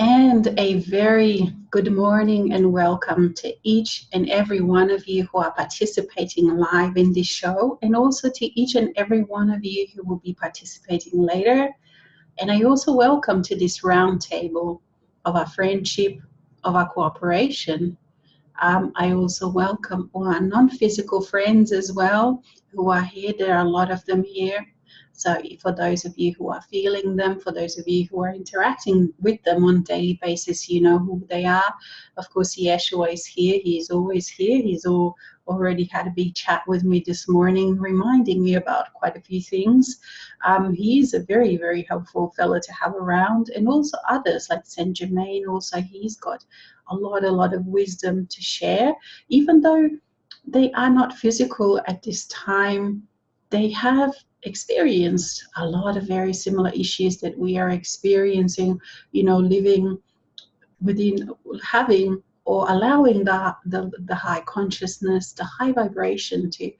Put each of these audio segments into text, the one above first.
And a very good morning and welcome to each and every one of you who are participating live in this show, and also to each and every one of you who will be participating later. And I also welcome to this roundtable of our friendship, of our cooperation. I also welcome all our non-physical friends as well who are here. There are a lot of them here. So for those of you who are feeling them, for those of you who are interacting with them on a daily basis, you know who they are. Of course, Yeshua is here. He's always here. Already had a big chat with me this morning, reminding me about quite a few things. He's a very, very helpful fellow to have around, and also others like Saint Germain. Also, he's got a lot of wisdom to share, even though they are not physical at this time. They have experienced a lot of very similar issues that we are experiencing, living within, having or allowing the high consciousness, the high vibration to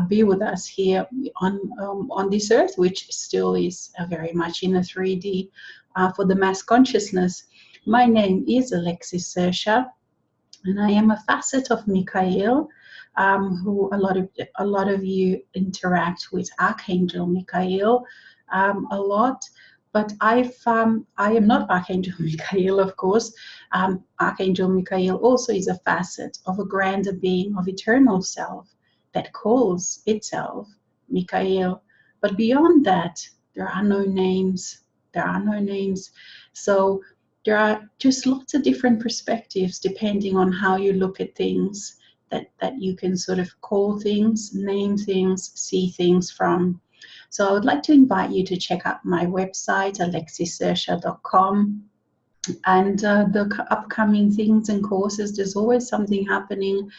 be with us here on this earth, which still is very much in a 3D for the mass consciousness. My name is Alexis Sersha, and I am a facet of Michael, who a lot of you interact with Archangel Michael a lot. But I am not Archangel Michael, of course. Archangel Michael also is a facet of a grander being of eternal self that calls itself Michael. But beyond that, there are no names. There are no names. So there are just lots of different perspectives depending on how you look at things, that you can sort of call things, name things, see things from. So I would like to invite you to check out my website, alexissersha.com, and the upcoming things and courses. There's always something happening.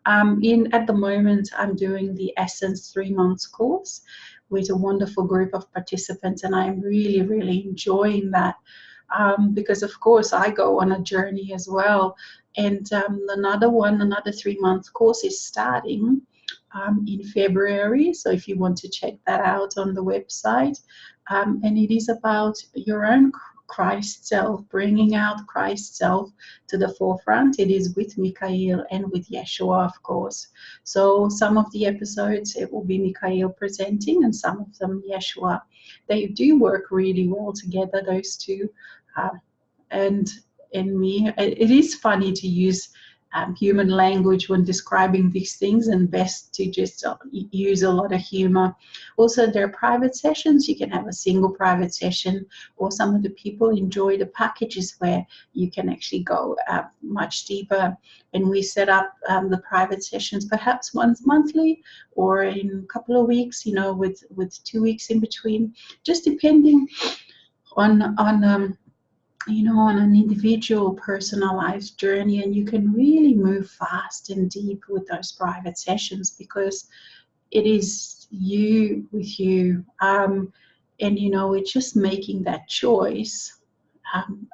At the moment, I'm doing the Essence 3 months course with a wonderful group of participants, and I'm really, really enjoying that. Because of course I go on a journey as well, and another 3 month course is starting in February. So if you want to check that out on the website, and it is about your own Christ self, bringing out Christ self to the forefront. It is with Michael and with Yeshua, of course. So some of the episodes, it will be Michael presenting, and some of them Yeshua. They do work really well together, those two. And me, it is funny to use human language when describing these things, and best to just use a lot of humor. Also, there are private sessions. You can have a single private session, or some of the people enjoy the packages where you can actually go much deeper. And we set up the private sessions perhaps once monthly, or in a couple of weeks, with 2 weeks in between, just depending on an individual personalized journey. And you can really move fast and deep with those private sessions, because it is you with you, and it's just making that choice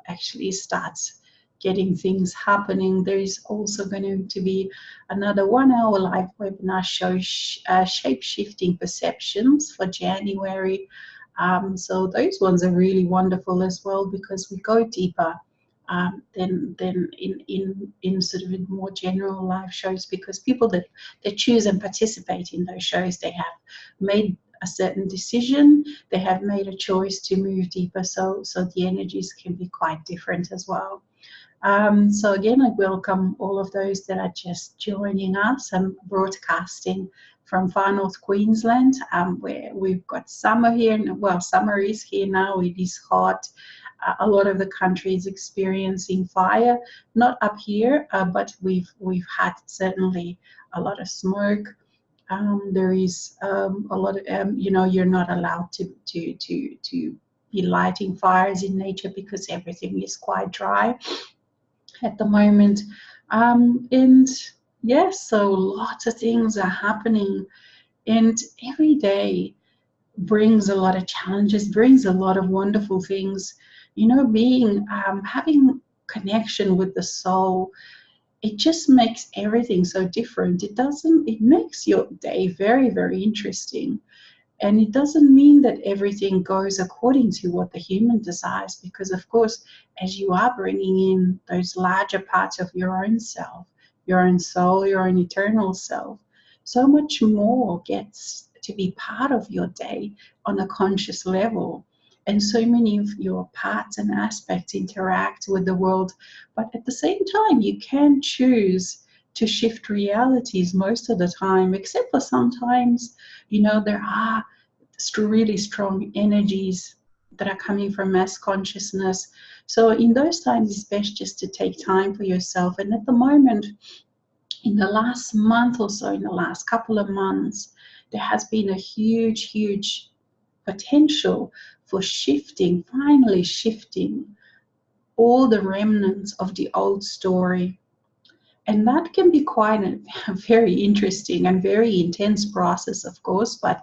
actually starts getting things happening. There is also going to be another 1 hour live webinar show, shape-shifting perceptions, for January. So those ones are really wonderful as well, because we go deeper than in sort of in more general live shows, because people that choose and participate in those shows, they have made a certain decision, they have made a choice to move deeper, so the energies can be quite different as well. So again, I welcome all of those that are just joining us. I'm broadcasting from far north Queensland, where we've got summer here. Well, summer is here now. It is hot. A lot of the country is experiencing fire. Not up here, but we've had certainly a lot of smoke. There is a lot of you're not allowed to be lighting fires in nature, because everything is quite dry at the moment. And yes, so lots of things are happening, and every day brings a lot of challenges, brings a lot of wonderful things. Being having connection with the soul, it just makes everything so different. It makes your day very, very interesting. And it doesn't mean that everything goes according to what the human desires, because of course, as you are bringing in those larger parts of your own self, your own soul, your own eternal self, so much more gets to be part of your day on a conscious level. And so many of your parts and aspects interact with the world, but at the same time, you can choose to shift realities most of the time, except for sometimes, there are really strong energies that are coming from mass consciousness. So in those times, it's best just to take time for yourself. And at the moment, in the last month or so, in the last couple of months, there has been a huge, huge potential for shifting, finally shifting all the remnants of the old story. And that can be quite a very interesting and very intense process, of course, but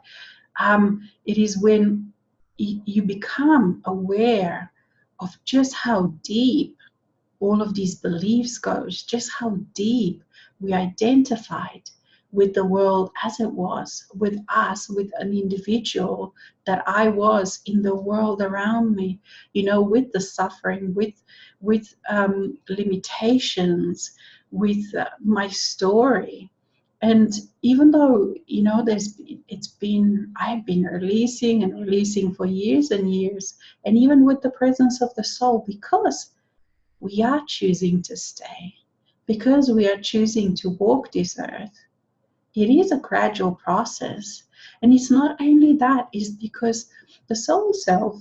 it is when you become aware of just how deep all of these beliefs goes, just how deep we identified with the world as it was, with us, with an individual that I was in the world around me, with the suffering, with limitations, with my story. And even though, I've been releasing and releasing for years and years, and even with the presence of the soul, because we are choosing to stay, because we are choosing to walk this earth, it is a gradual process. And it's not only that, it's because the soul self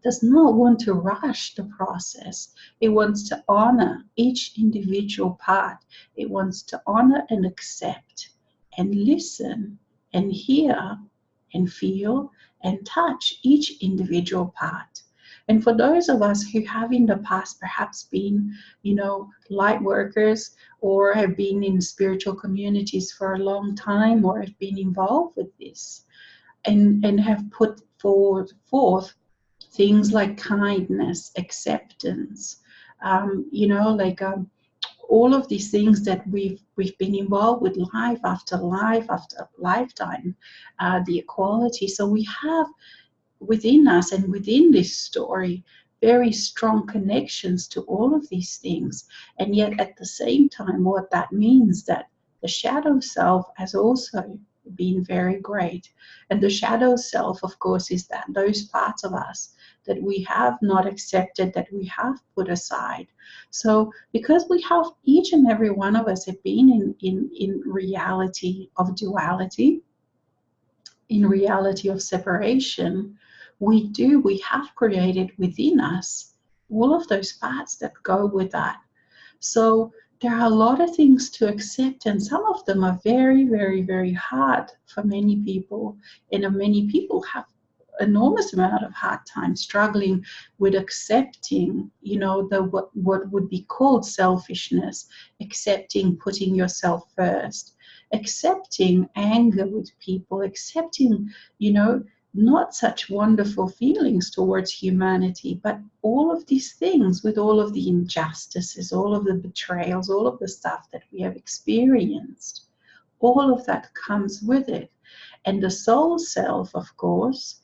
does not want to rush the process. It wants to honor each individual part. It wants to honor and accept and listen and hear and feel and touch each individual part. And for those of us who have in the past perhaps been, light workers, or have been in spiritual communities for a long time, or have been involved with this, and have put forth things like kindness, acceptance, all of these things that we've been involved with life after lifetime, the equality. So we have within us and within this story very strong connections to all of these things. And yet at the same time, what that means that the shadow self has also been very great. And the shadow self, of course, is that those parts of us that we have not accepted, that we have put aside. So because we have, each and every one of us have been in reality of duality, in reality of separation, we have created within us all of those parts that go with that. So there are a lot of things to accept, and some of them are very, very, very hard for many people. And many people have enormous amount of hard time struggling with accepting, what would be called selfishness, accepting putting yourself first, accepting anger with people, accepting, not such wonderful feelings towards humanity, but all of these things with all of the injustices, all of the betrayals, all of the stuff that we have experienced, all of that comes with it. And the soul self, of course,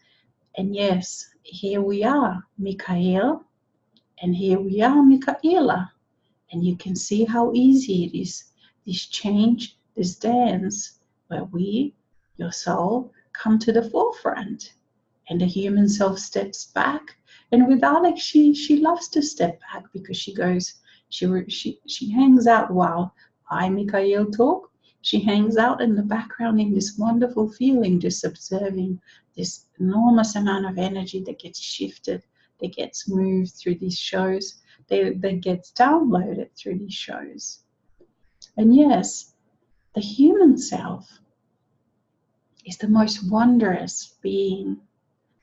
and yes, here we are, Michael, and here we are, Michaela. And you can see how easy it is, this change, this dance, where we, your soul, come to the forefront. And the human self steps back. And with Alex, she loves to step back because she goes, she hangs out while I, Michael, talk. She hangs out in the background in this wonderful feeling, just observing this enormous amount of energy that gets shifted, that gets moved through these shows, that gets downloaded through these shows. And yes, the human self is the most wondrous being.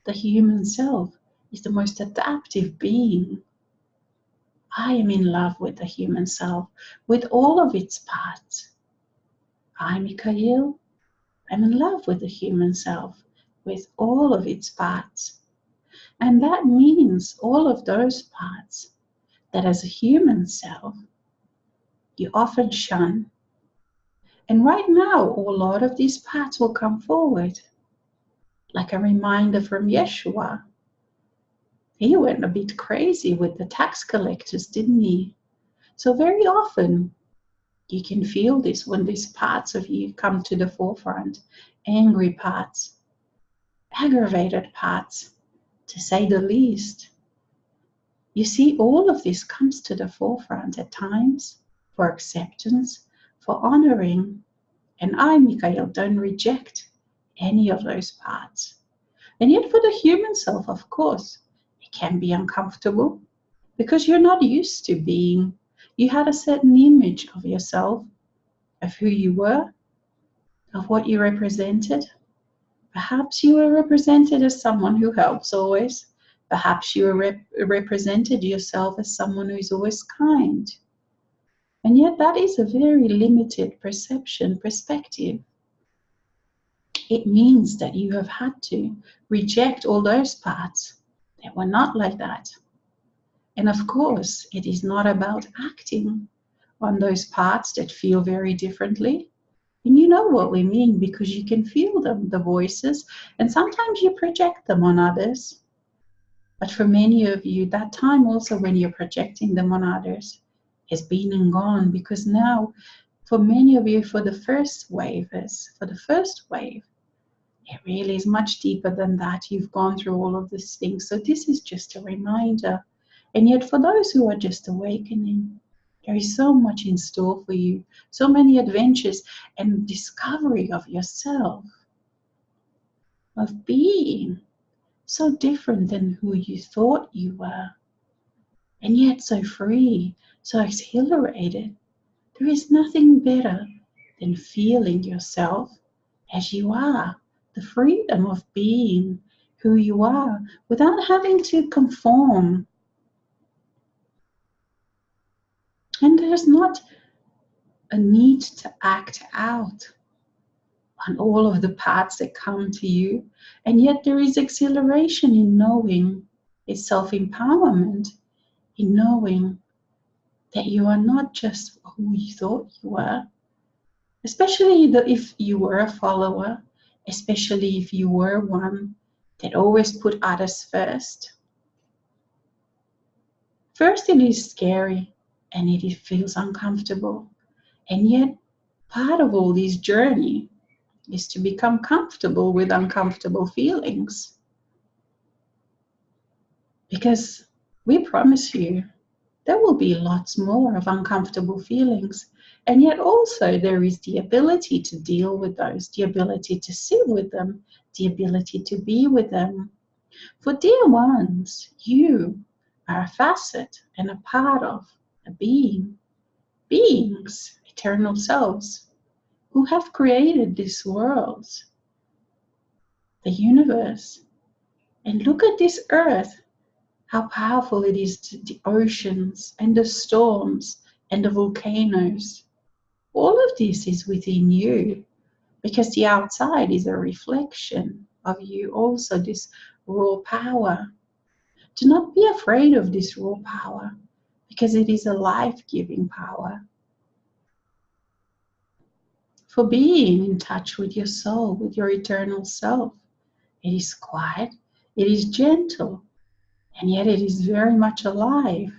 The human self is the most adaptive being. I am in love with the human self, with all of its parts. I, Michael, am in love with the human self, with all of its parts. And that means all of those parts that as a human self, you often shun. And right now, a lot of these parts will come forward. Like a reminder from Yeshua. He went a bit crazy with the tax collectors, didn't he? So very often you can feel this when these parts of you come to the forefront. Angry parts, aggravated parts, to say the least. You see, all of this comes to the forefront at times for acceptance, for honoring. And I, Mikhail, don't reject any of those parts. And yet for the human self, of course, it can be uncomfortable because you're not used to being. You had a certain image of yourself, of who you were, of what you represented. Perhaps you were represented as someone who helps always. Perhaps you were represented yourself as someone who is always kind. And yet that is a very limited perspective. It means that you have had to reject all those parts that were not like that. And of course, it is not about acting on those parts that feel very differently. And you know what we mean because you can feel them, the voices, and sometimes you project them on others. But for many of you, that time also when you're projecting them on others has been and gone, because now for many of you, for the first wave, it really is much deeper than that. You've gone through all of these things. So this is just a reminder. And yet for those who are just awakening, there is so much in store for you, so many adventures and discovery of yourself, of being so different than who you thought you were, and yet so free, so exhilarated. There is nothing better than feeling yourself as you are, the freedom of being who you are without having to conform. And there's not a need to act out on all of the paths that come to you. And yet there is exhilaration in knowing, it's self-empowerment in knowing that you are not just who you thought you were, especially if you were a follower, especially if you were one that always put others first. First, it is scary and it feels uncomfortable. And yet, part of all this journey is to become comfortable with uncomfortable feelings. Because we promise you, there will be lots more of uncomfortable feelings. And yet also there is the ability to deal with those, the ability to sit with them, the ability to be with them. For dear ones, you are a facet and a part of a beings, eternal selves, who have created this world, the universe. And look at this earth, how powerful it is, the oceans and the storms and the volcanoes. All of this is within you, because the outside is a reflection of you also, this raw power. Do not be afraid of this raw power, because it is a life-giving power. For being in touch with your soul, with your eternal self, it is quiet, it is gentle, and yet it is very much alive.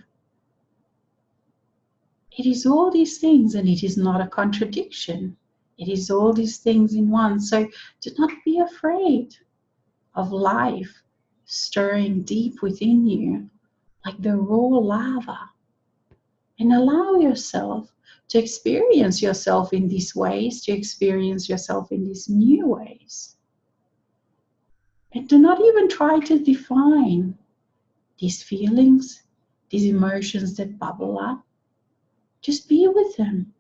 It is all these things, and it is not a contradiction. It is all these things in one. So do not be afraid of life stirring deep within you like the raw lava. And allow yourself to experience yourself in these ways, to experience yourself in these new ways. And do not even try to define these feelings, these emotions that bubble up. Just be with them.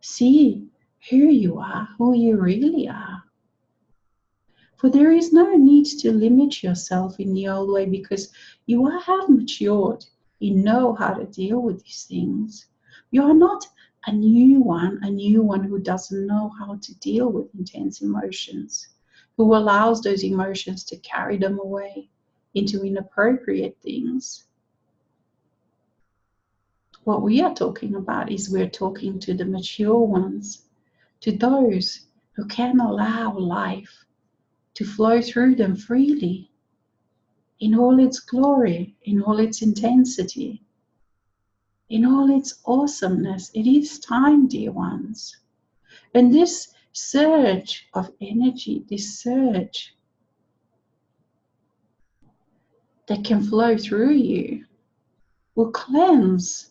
See who you are, who you really are. For there is no need to limit yourself in the old way, because you have matured. You know how to deal with these things. You are not a new one who doesn't know how to deal with intense emotions, who allows those emotions to carry them away into inappropriate things. What we are talking about is we're talking to the mature ones, to those who can allow life to flow through them freely, in all its glory, in all its intensity, in all its awesomeness. It is time, dear ones. And this surge of energy, this surge that can flow through you, will cleanse,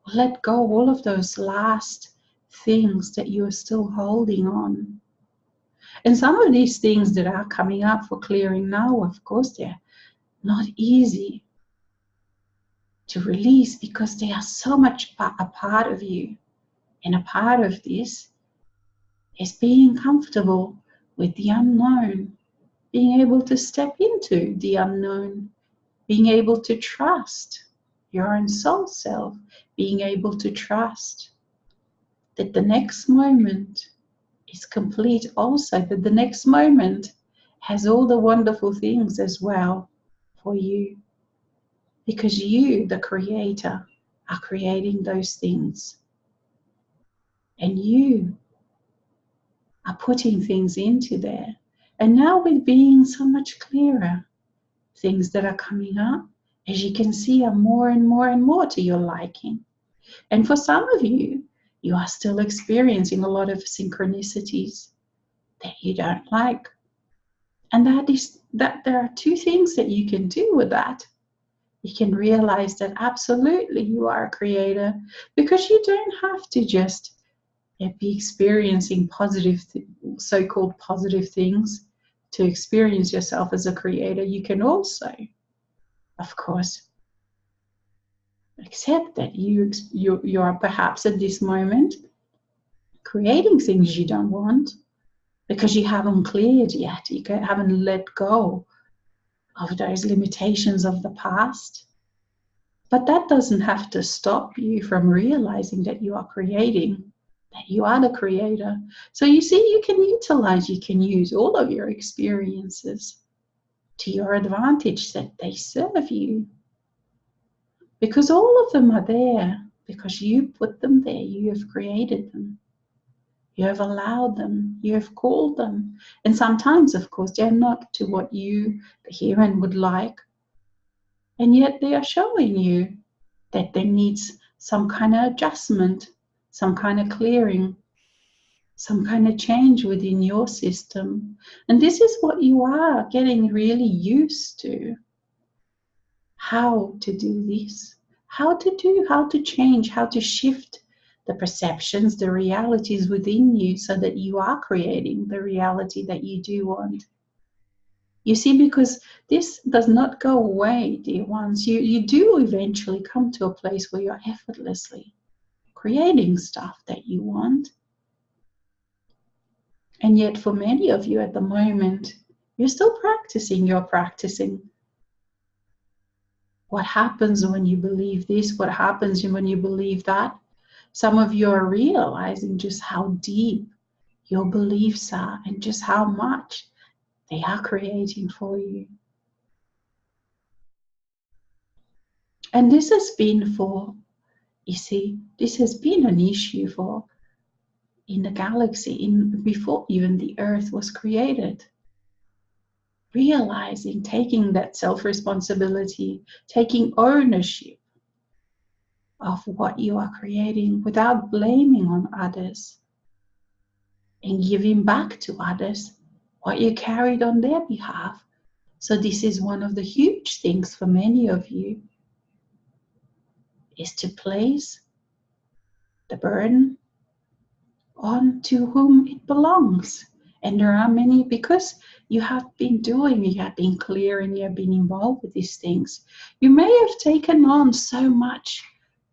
will let go of all of those last things that you are still holding on. And some of these things that are coming up for clearing now, of course, they're not easy to release because they are so much a part of you. And a part of this is being comfortable with the unknown, being able to step into the unknown, being able to trust your own soul self, being able to trust that the next moment is complete also, that the next moment has all the wonderful things as well for you. Because you, the creator, are creating those things. And you are putting things into there. And now we're being so much clearer. Things that are coming up, as you can see, are more and more and more to your liking. And for some of you, you are still experiencing a lot of synchronicities that you don't like. And that is that there are two things that you can do with that. You can realize that absolutely you are a creator, because you don't have to just be experiencing positive, so-called positive things to experience yourself as a creator. You can also, of course, accept that you are perhaps at this moment creating things you don't want because you haven't cleared yet. You haven't let go of those limitations of the past. But that doesn't have to stop you from realizing that you are creating, that you are the creator. So you see, you can utilize, you can use all of your experiences to your advantage, that they serve you. Because all of them are there, because you put them there, you have created them. You have allowed them, you have called them. And sometimes, of course, they're not to what you, the hearer, would like. And yet they are showing you that there needs some kind of adjustment, some kind of clearing, some kind of change within your system. And this is what you are getting really used to. How to do this, how to change, how to shift the perceptions, the realities within you, so that you are creating the reality that you do want. You see, because this does not go away, dear ones. You do eventually come to a place where you're effortlessly creating stuff that you want. And yet for many of you at the moment, you're still practicing. You're practicing what happens when you believe this, what happens when you believe that. Some of you are realizing just how deep your beliefs are and just how much they are creating for you. And this has been for, you see, this has been an issue for in the galaxy, before even the Earth was created. Realizing, taking that self-responsibility, taking ownership of what you are creating without blaming on others, and giving back to others what you carried on their behalf. So this is one of the huge things for many of you, is to place the burden on to whom it belongs. And there are many, because you have been doing, you have been clear, and you have been involved with these things. You may have taken on so much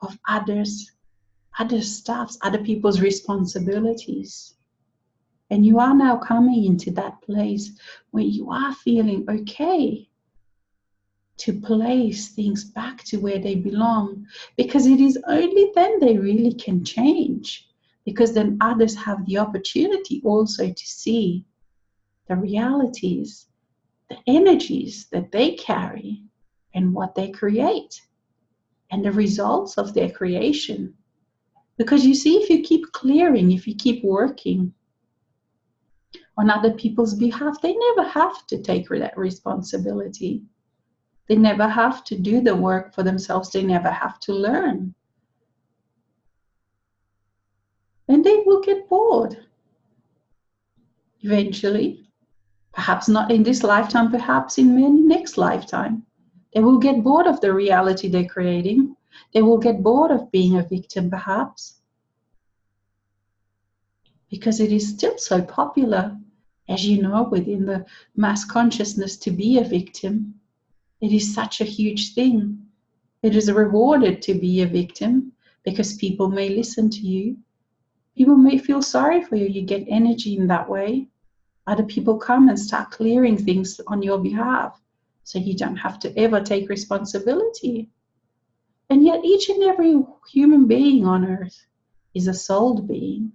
of other stuffs, other people's responsibilities. And you are now coming into that place where you are feeling okay to place things back to where they belong, because it is only then they really can change. Because then others have the opportunity also to see the realities, the energies that they carry, and what they create, and the results of their creation. Because you see, if you keep clearing, if you keep working on other people's behalf, they never have to take that responsibility. They never have to do the work for themselves. They never have to learn. And they will get bored eventually. Perhaps not in this lifetime, perhaps in many next lifetime. They will get bored of the reality they're creating. They will get bored of being a victim, perhaps. Because it is still so popular, as you know, within the mass consciousness to be a victim. It is such a huge thing. It is rewarded to be a victim because people may listen to you. People may feel sorry for you. You get energy in that way. Other people come and start clearing things on your behalf so you don't have to ever take responsibility. And yet each and every human being on earth is a souled being,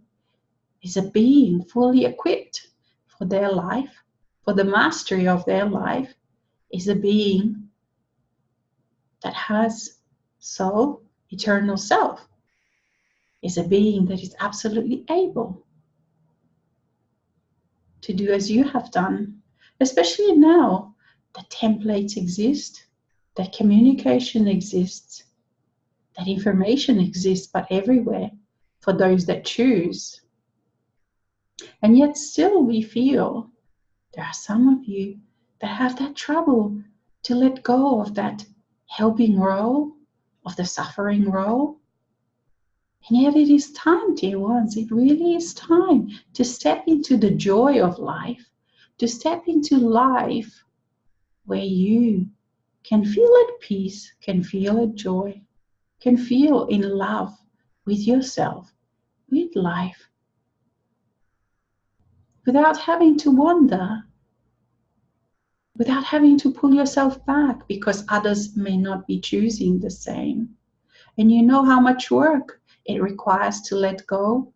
is a being fully equipped for their life, for the mastery of their life, is a being that has soul, eternal self, is a being that is absolutely able to do as you have done, especially now that templates exist, that communication exists, that information exists, but everywhere for those that choose. And yet still we feel there are some of you that have that trouble to let go of that helping role, of the suffering role. And yet it is time, dear ones, it really is time to step into the joy of life, to step into life where you can feel at peace, can feel at joy, can feel in love with yourself, with life, without having to wonder, without having to pull yourself back because others may not be choosing the same. And you know how much work it requires to let go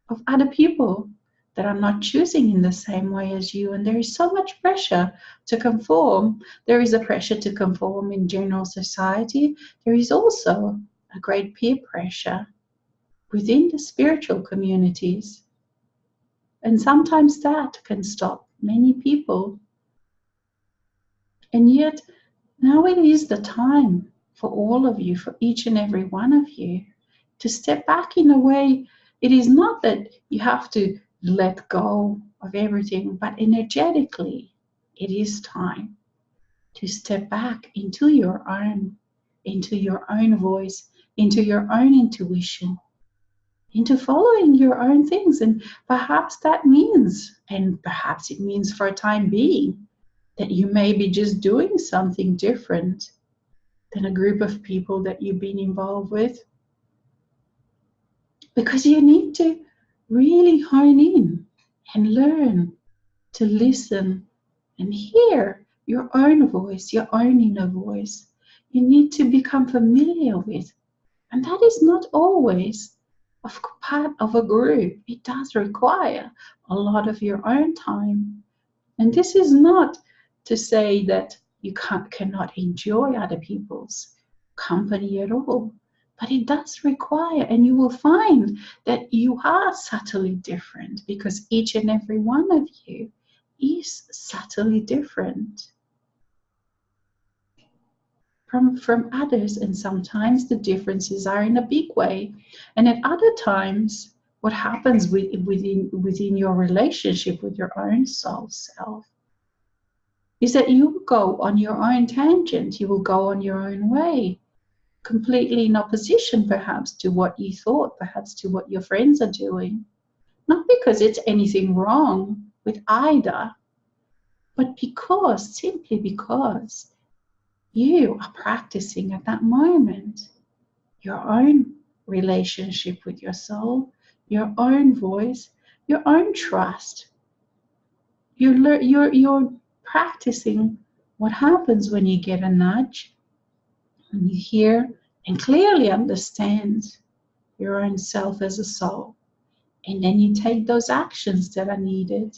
of other people that are not choosing in the same way as you. And there is so much pressure to conform. There is a pressure to conform in general society. There is also a great peer pressure within the spiritual communities. And sometimes that can stop many people. And yet, now it is the time for all of you, for each and every one of you, to step back in a way. It is not that you have to let go of everything, but energetically, it is time to step back into your own voice, into your own intuition, into following your own things. And perhaps that means, and perhaps it means for a time being, that you may be just doing something different than a group of people that you've been involved with. Because you need to really hone in and learn to listen and hear your own voice, your own inner voice. You need to become familiar with. And that is not always a part of a group. It does require a lot of your own time. And this is not to say that you cannot enjoy other people's company at all. But it does require, and you will find that you are subtly different because each and every one of you is subtly different from others. And sometimes the differences are in a big way. And at other times, what happens within your relationship with your own soul self is that you will go on your own tangent, you will go on your own way, completely in opposition perhaps to what you thought, perhaps to what your friends are doing. Not because it's anything wrong with either, but simply because you are practicing at that moment your own relationship with your soul, your own voice, your own trust. You're practicing what happens when you get a nudge, when you hear and clearly understand your own self as a soul. And then you take those actions that are needed.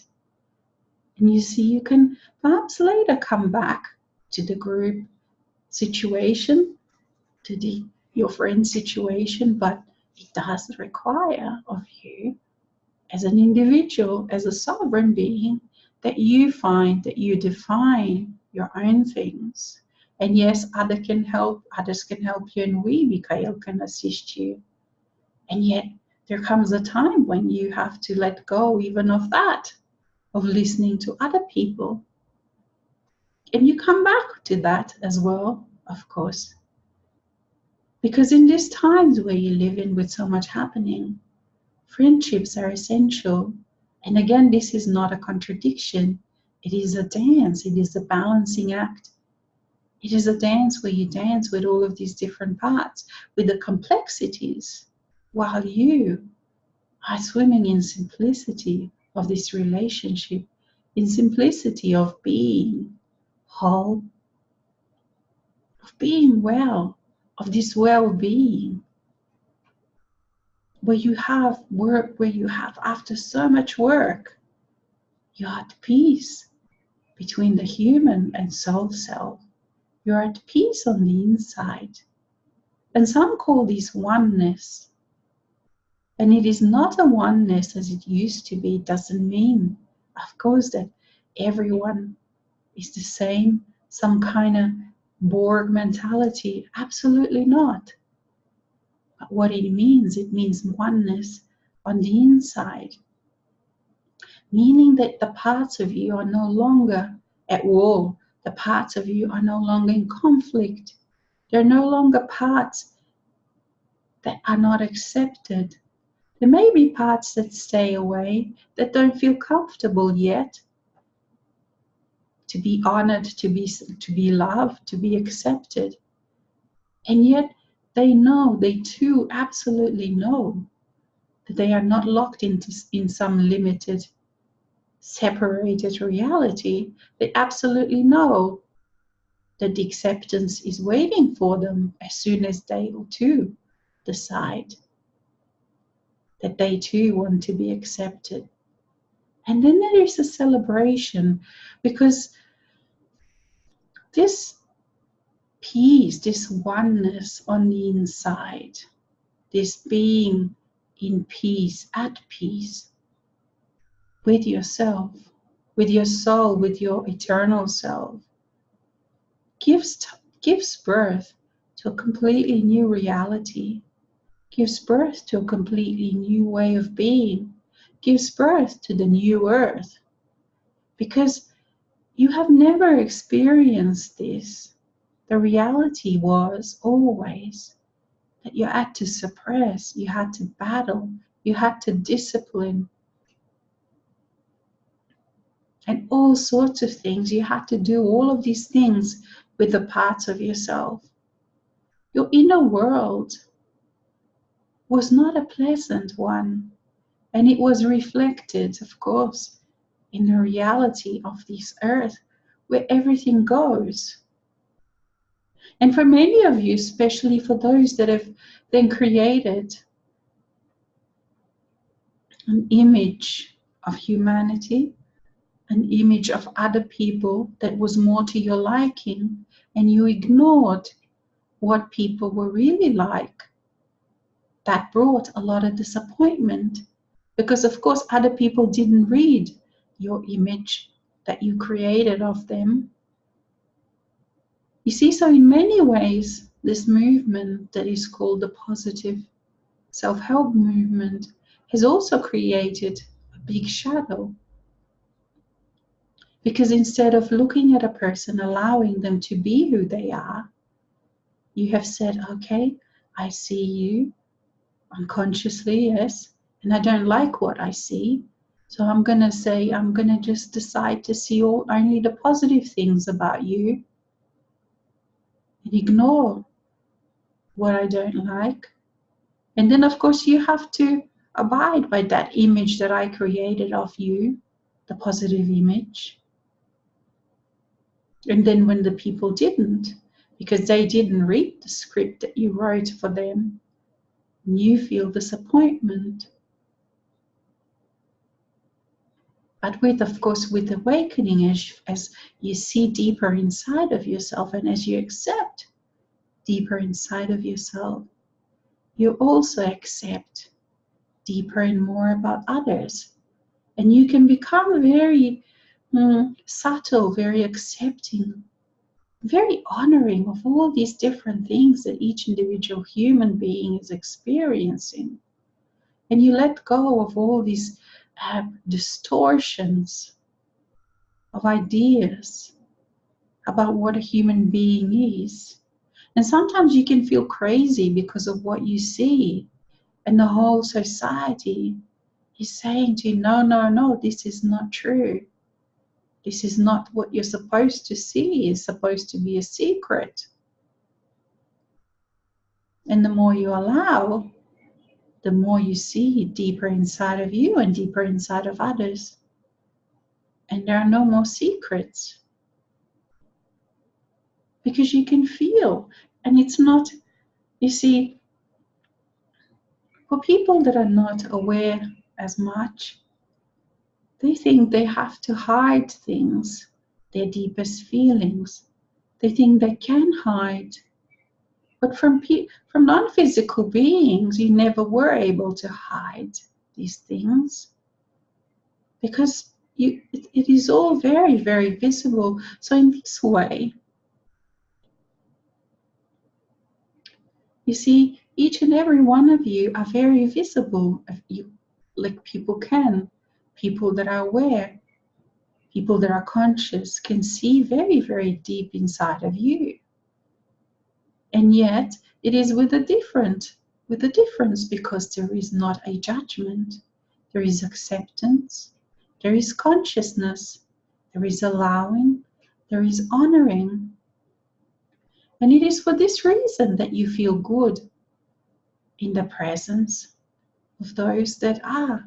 And you see, you can perhaps later come back to the group situation, to your friend's situation, but it does require of you as an individual, as a sovereign being, that you find that you define your own things. And yes, others can help you, and we, Mikhail, can assist you. And yet, there comes a time when you have to let go even of that, of listening to other people. And you come back to that as well, of course. Because in these times where you live in with so much happening, friendships are essential. And again, this is not a contradiction. It is a dance. It is a balancing act. It is a dance where you dance with all of these different parts, with the complexities, while you are swimming in simplicity of this relationship, in simplicity of being whole, of being well, of this well-being, where you have work, where you have, after so much work, you're at peace between the human and soul self. You're at peace on the inside. And some call this oneness. And it is not a oneness as it used to be. It doesn't mean, of course, that everyone is the same, some kind of Borg mentality. Absolutely not. But what it means oneness on the inside. Meaning that the parts of you are no longer at war. The parts of you are no longer in conflict. They're no longer parts that are not accepted. There may be parts that stay away, that don't feel comfortable yet to be honored, to be loved, to be accepted. And yet they know, they too absolutely know that they are not locked in some limited, separated reality. They absolutely know that the acceptance is waiting for them as soon as they too decide that they too want to be accepted. And then there is a celebration, because this peace, this oneness on the inside, this being in peace, at peace with yourself, with your soul, with your eternal self, gives birth to a completely new reality, gives birth to a completely new way of being, gives birth to the new earth. Because you have never experienced this. The reality was always that you had to suppress, you had to battle, you had to discipline, and all sorts of things. You had to do all of these things with the parts of yourself. Your inner world was not a pleasant one, and it was reflected, of course, in the reality of this earth where everything goes. And for many of you, especially for those that have then created an image of humanity, an image of other people that was more to your liking, and you ignored what people were really like, that brought a lot of disappointment. Because of course other people didn't read your image that you created of them. You see, so in many ways, this movement that is called the positive self-help movement has also created a big shadow. Because instead of looking at a person, allowing them to be who they are, you have said, okay, I see you unconsciously, yes, and I don't like what I see. So I'm going to just decide to see only the positive things about you and ignore what I don't like. And then, of course, you have to abide by that image that I created of you, the positive image. And then when the people didn't, because they didn't read the script that you wrote for them, you feel disappointment. But of course, with awakening, as you see deeper inside of yourself and as you accept deeper inside of yourself, you also accept deeper and more about others. And you can become very subtle, very accepting, very honoring of all these different things that each individual human being is experiencing. And you let go of all these distortions of ideas about what a human being is. And sometimes you can feel crazy because of what you see, and the whole society is saying to you, no, no, no, this is not true. This is not what you're supposed to see. It's supposed to be a secret. And the more you allow, the more you see deeper inside of you and deeper inside of others. And there are no more secrets. Because you can feel. And it's not, you see, for people that are not aware as much, they think they have to hide things, their deepest feelings. They think they can hide. But from non-physical beings, you never were able to hide these things. Because it is all very, very visible. So in this way, you see, each and every one of you are very visible. Like people that are aware, people that are conscious can see very, very deep inside of you. And yet it is with a difference, because there is not a judgment. There is acceptance. There is consciousness. There is allowing. There is honoring. And it is for this reason that you feel good in the presence of those that are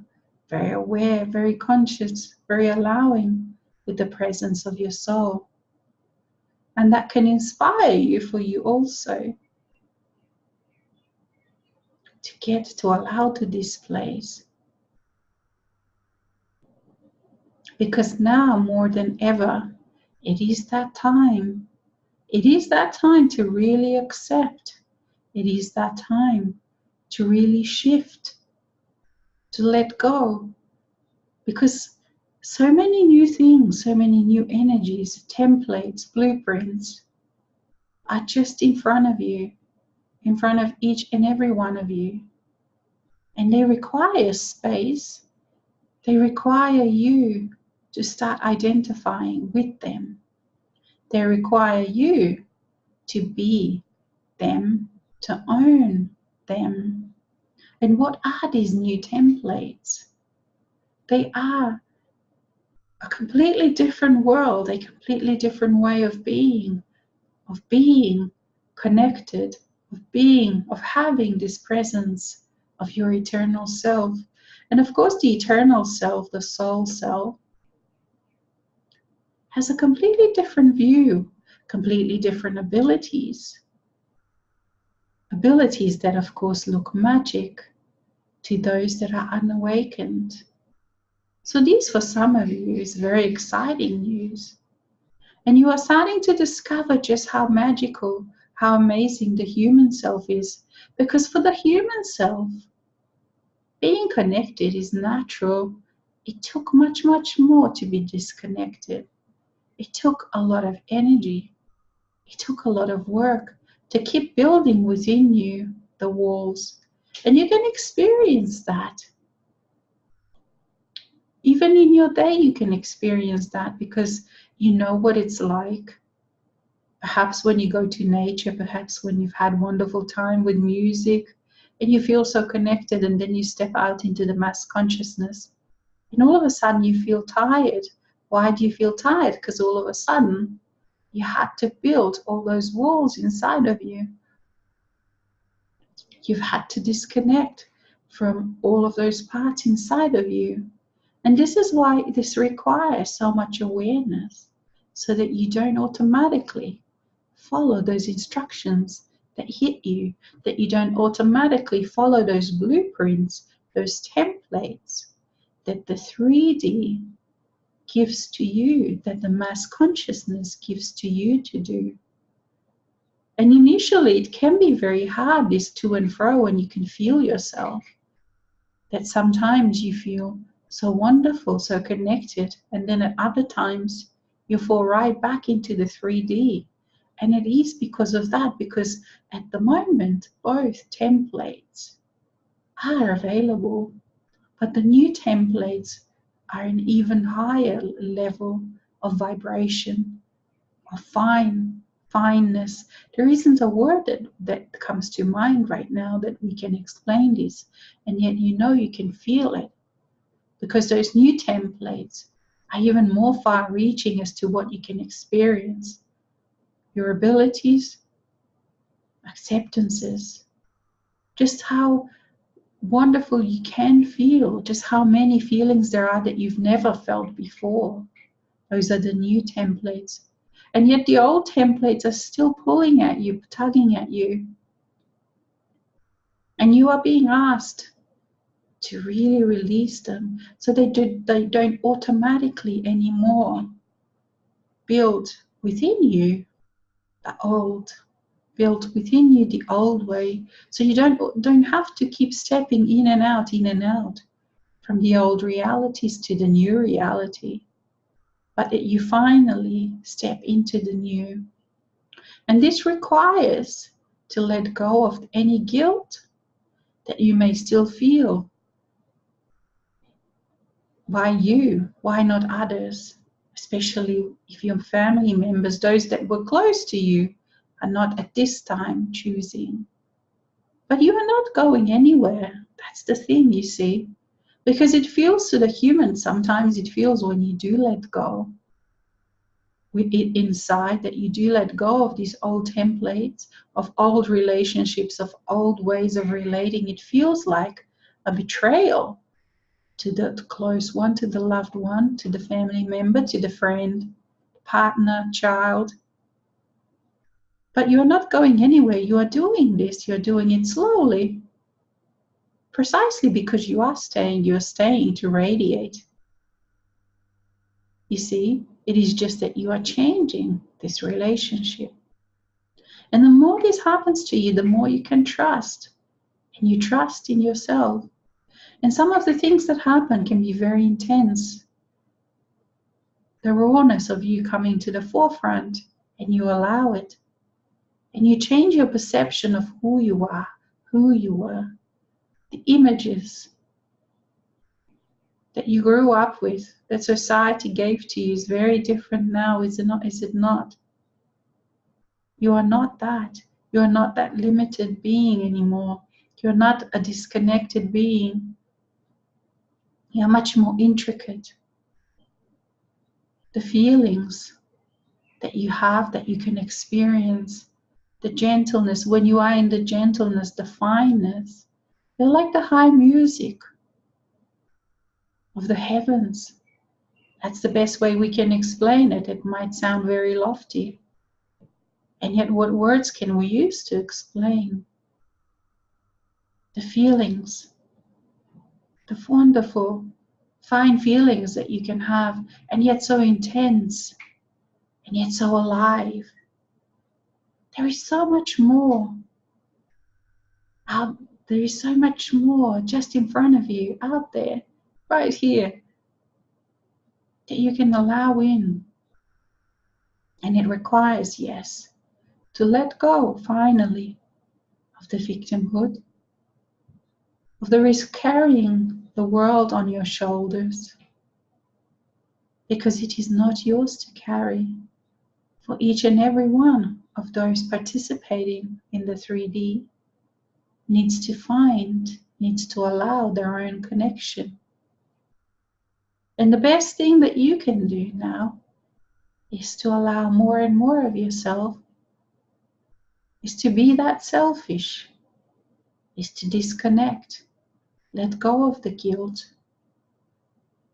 very aware, very conscious, very allowing with the presence of your soul. And that can inspire you for you also to get to allow to this place. Because now more than ever, it is that time. It is that time to really accept. It is that time to really shift, to let go. Because so many new things, so many new energies, templates, blueprints are just in front of you, in front of each and every one of you. And they require space. They require you to start identifying with them. They require you to be them, to own them. And what are these new templates? They are a completely different world, a completely different way of being connected, of having this presence of your eternal self. And of course, the eternal self, the soul self, has a completely different view, completely different abilities. Abilities that, of course, look magic to those that are unawakened. So this, for some of you, is very exciting news. And you are starting to discover just how magical, how amazing the human self is. Because for the human self, being connected is natural. It took much, much more to be disconnected. It took a lot of energy. It took a lot of work to keep building within you the walls. And you can experience that. Even in your day, you can experience that because you know what it's like. Perhaps when you go to nature, perhaps when you've had wonderful time with music and you feel so connected, and then you step out into the mass consciousness and all of a sudden you feel tired. Why do you feel tired? Because all of a sudden you had to build all those walls inside of you. You've had to disconnect from all of those parts inside of you. And this is why this requires so much awareness, so that you don't automatically follow those instructions that hit you, that you don't automatically follow those blueprints, those templates that the 3D gives to you, that the mass consciousness gives to you to do. And initially it can be very hard, this to and fro, and you can feel yourself. That sometimes you feel so wonderful, so connected, and then at other times you fall right back into the 3D. And it is because of that, because at the moment both templates are available, but the new templates are an even higher level of vibration, of fineness. There isn't a word that comes to mind right now that we can explain this, and yet you can feel it, because those new templates are even more far-reaching as to what you can experience, your abilities, acceptances, just how wonderful you can feel, just how many feelings there are that you've never felt before. Those are the new templates. And yet the old templates are still pulling at you, tugging at you. And you are being asked to really release them so they don't automatically anymore build within you the old, built within you the old way. So you don't have to keep stepping in and out from the old realities to the new reality, but that you finally step into the new. And this requires to let go of any guilt that you may still feel. Why you? Why not others? Especially if your family members, those that were close to you, are not at this time choosing. But you are not going anywhere. That's the thing, you see. Because it feels to the human, sometimes it feels when you do let go with it inside, that you do let go of these old templates, of old relationships, of old ways of relating. It feels like a betrayal to the close one, to the loved one, to the family member, to the friend, partner, child. But you're not going anywhere. You are doing this. You're doing it slowly. Precisely because you're staying to radiate. You see, it is just that you are changing this relationship. And the more this happens to you, the more you can trust. And you trust in yourself. And some of the things that happen can be very intense. The rawness of you coming to the forefront, and you allow it. And you change your perception of who you are, who you were. The images that you grew up with, that society gave to you, is very different now, is it not? You are not that. You are not that limited being anymore. You're not a disconnected being. You're much more intricate. The feelings that you have, that you can experience, the gentleness, when you are in the gentleness, the fineness, they're like the high music of the heavens. That's the best way we can explain it. It might sound very lofty. And yet, what words can we use to explain the feelings, the wonderful, fine feelings that you can have, and yet so intense, and yet so alive? There is so much more out. There is so much more just in front of you, out there, right here, that you can allow in. And it requires, yes, to let go finally of the victimhood, of the risk carrying the world on your shoulders, because it is not yours to carry. For each and every one of those participating in the 3D needs to allow their own connection. And the best thing that you can do now is to allow more and more of yourself, is to be that selfish, is to disconnect, let go of the guilt.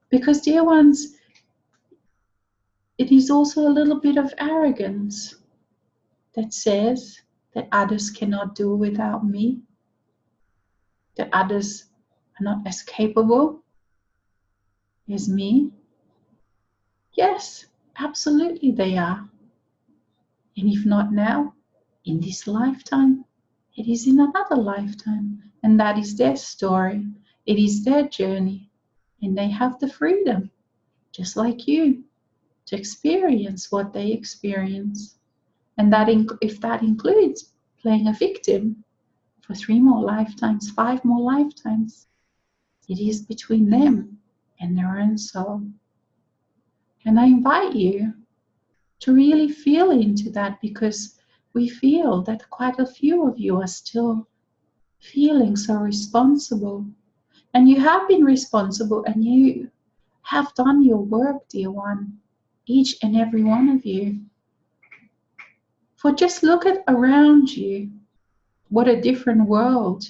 Because, dear ones, it is also a little bit of arrogance that says that others cannot do without me, that others are not as capable as me. Yes, absolutely they are. And if not now, in this lifetime, it is in another lifetime. And that is their story. It is their journey, and they have the freedom, just like you, to experience what they experience. And that if that includes playing a victim for 3 more lifetimes, 5 more lifetimes, it is between them and their own soul. And I invite you to really feel into that, because we feel that quite a few of you are still feeling so responsible. And you have been responsible, and you have done your work, dear one, each and every one of you. For just look at around you, what a different world,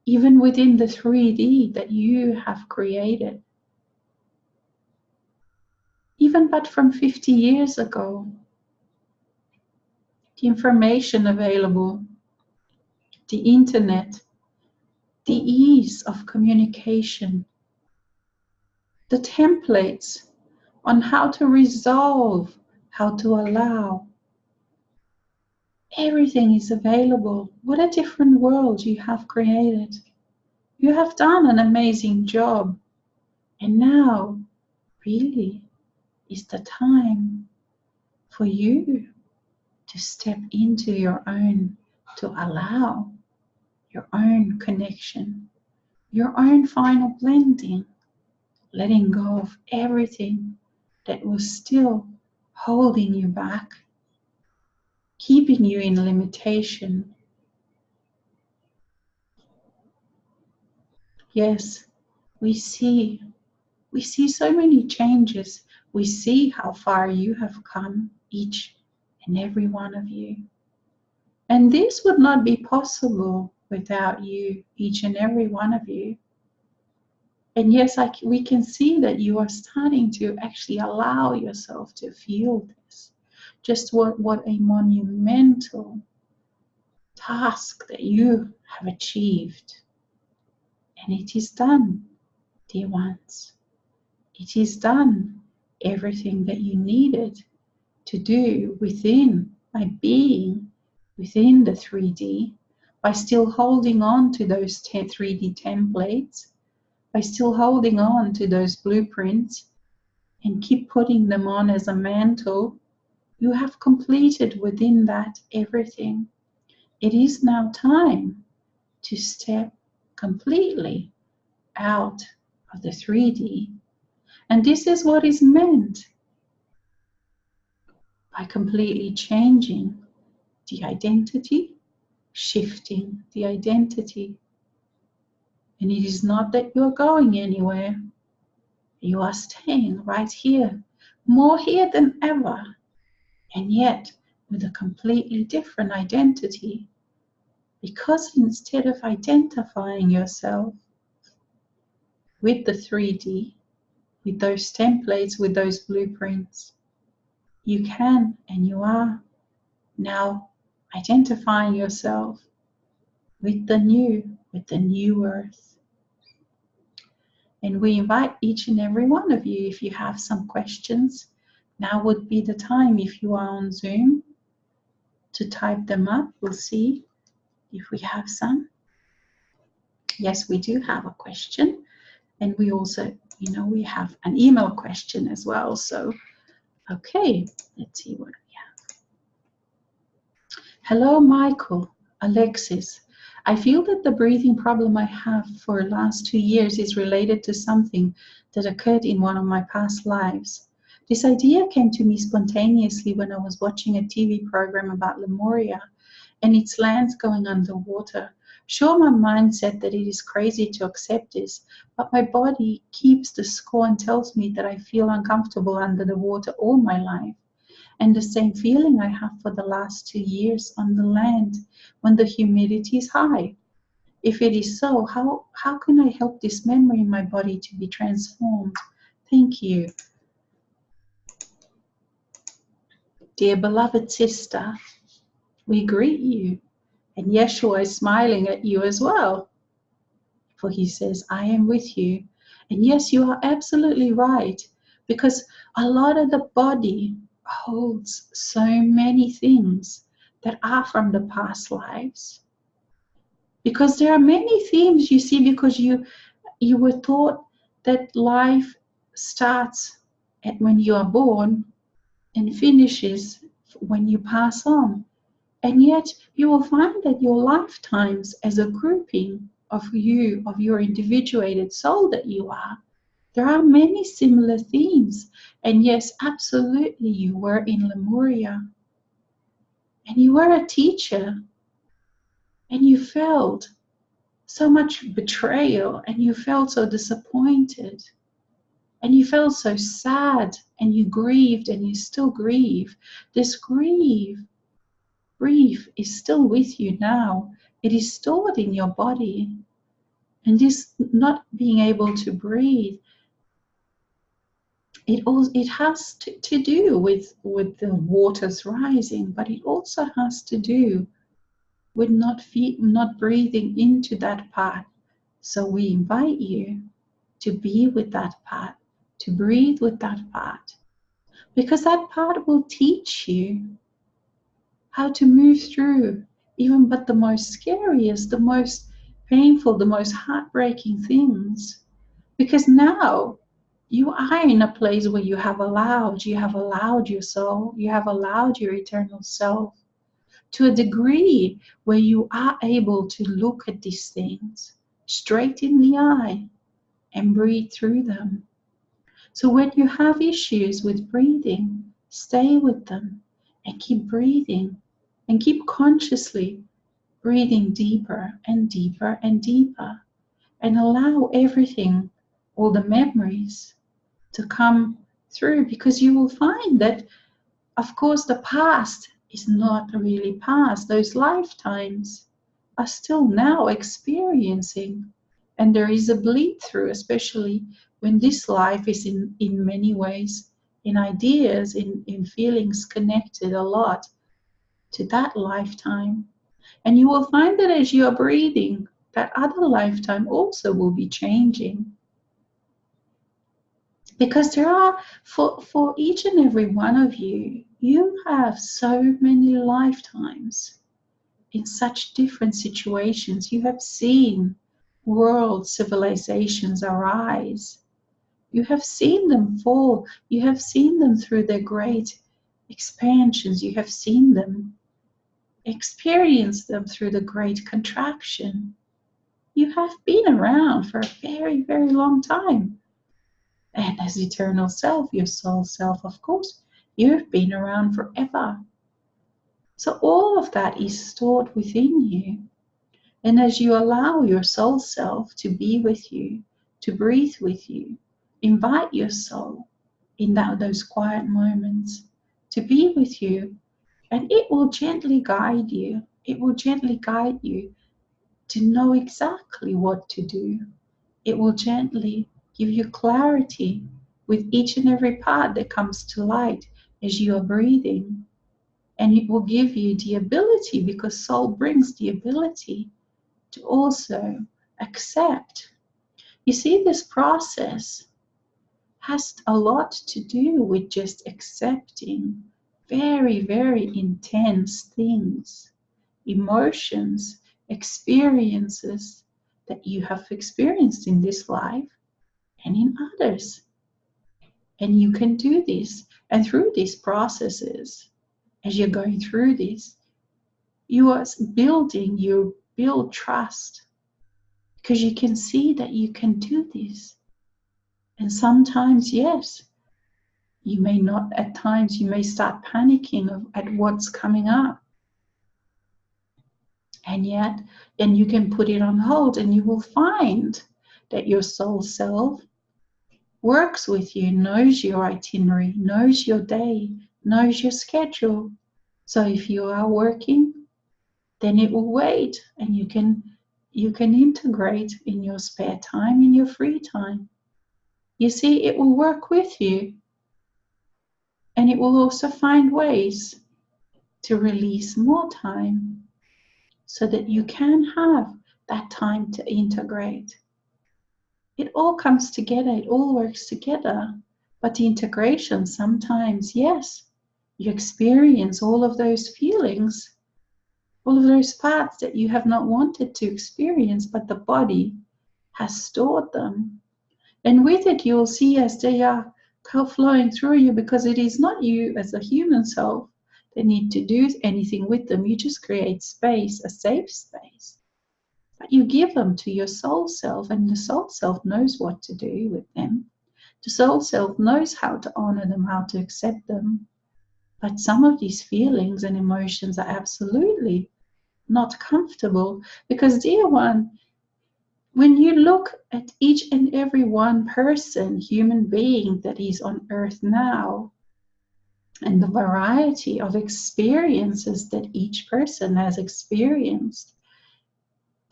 even within the 3D that you have created. Even but from 50 years ago, the information available, the internet, the ease of communication, the templates on how to resolve, how to allow. Everything is available. What a different world you have created. You have done an amazing job. And now, really, is the time for you to step into your own, to allow your own connection, your own final blending, letting go of everything that was still holding you back, keeping you in limitation. Yes, we see so many changes. We see how far you have come, each and every one of you. And this would not be possible without you, each and every one of you. And yes, we can see that you are starting to actually allow yourself to feel this. Just what a monumental task that you have achieved. And it is done, dear ones. It is done. Everything that you needed to do within, by being within the 3D, by still holding on to those 3D templates, by still holding on to those blueprints and keep putting them on as a mantle, you have completed within that everything. It is now time to step completely out of the 3D. And this is what is meant by completely changing the identity, shifting the identity. And it is not that you're going anywhere. You are staying right here, more here than ever, and yet with a completely different identity. Because instead of identifying yourself with the 3D, with those templates, with those blueprints, you can and you are now identifying yourself with the new earth. And we invite each and every one of you, if you have some questions, now would be the time, if you are on Zoom, to type them up. We'll see if we have some. Yes, we do have a question. And we also, we have an email question as well. So, okay, let's see what we have. Hello, Michael, Alexis. I feel that the breathing problem I have for the last 2 years is related to something that occurred in one of my past lives. This idea came to me spontaneously when I was watching a TV program about Lemuria and its lands going underwater. Sure, my mind said that it is crazy to accept this, but my body keeps the score and tells me that I feel uncomfortable under the water all my life. And the same feeling I have for the last 2 years on the land when the humidity is high. If it is so, how can I help this memory in my body to be transformed? Thank you. Dear beloved sister, we greet you. And Yeshua is smiling at you as well. For he says, I am with you. And yes, you are absolutely right. Because a lot of the body holds so many things that are from the past lives. Because there are many themes, you see, because you were taught that life starts when you are born and finishes when you pass on. And yet you will find that your lifetimes as a grouping of you, of your individuated soul that you are, there are many similar themes. And yes, absolutely, you were in Lemuria and you were a teacher and you felt so much betrayal and you felt so disappointed and you felt so sad and you grieved and you still grieve. This grief is still with you now. It is stored in your body. And this not being able to breathe, it has to do with the waters rising, but it also has to do with not breathing into that part. So we invite you to be with that part, to breathe with that part, because that part will teach you how to move through even but the most scariest, the most painful, the most heartbreaking things. Because now you are in a place where you have allowed your soul, you have allowed your eternal self to a degree where you are able to look at these things straight in the eye and breathe through them. So when you have issues with breathing, stay with them and keep breathing and keep consciously breathing deeper and deeper and deeper, and allow everything, all the memories, to come through, because you will find that, of course, the past is not really past. Those lifetimes are still now experiencing, and there is a bleed through, especially when this life is in many ways, in ideas, in feelings, connected a lot to that lifetime. And you will find that as you are breathing, that other lifetime also will be changing. Because there are, for each and every one of you, you have so many lifetimes in such different situations. You have seen world civilizations arise. You have seen them fall. You have seen them through their great expansions. You have seen them, experience them through the great contraction. You have been around for a very, very long time. And as eternal self, your soul self, of course, you've been around forever. So all of that is stored within you. And as you allow your soul self to be with you, to breathe with you, invite your soul in those quiet moments to be with you, and it will gently guide you. It will gently guide you to know exactly what to do. It will gently give you clarity with each and every part that comes to light as you are breathing. And it will give you the ability, because soul brings the ability to also accept. You see, this process has a lot to do with just accepting very, very intense things, emotions, experiences that you have experienced in this life and in others. And you can do this. And through these processes, as you're going through this, you build trust, because you can see that you can do this. And sometimes, yes, you may not, at times you may start panicking at what's coming up. And yet, then you can put it on hold, and you will find that your soul self works with you, knows your itinerary, knows your day, knows your schedule. So if you are working, then it will wait, and you can integrate in your spare time, in your free time. You see, it will work with you, and it will also find ways to release more time so that you can have that time to integrate. It all comes together, it all works together. But the integration, sometimes, yes, you experience all of those feelings, all of those parts that you have not wanted to experience, but the body has stored them. And with it, you'll see as they are flowing through you, because it is not you as a human self that need to do anything with them. You just create space, a safe space. But you give them to your soul self, and the soul self knows what to do with them. The soul self knows how to honor them, how to accept them. But some of these feelings and emotions are absolutely not comfortable, because, dear one, when you look at each and every one person, human being that is on earth now, and the variety of experiences that each person has experienced,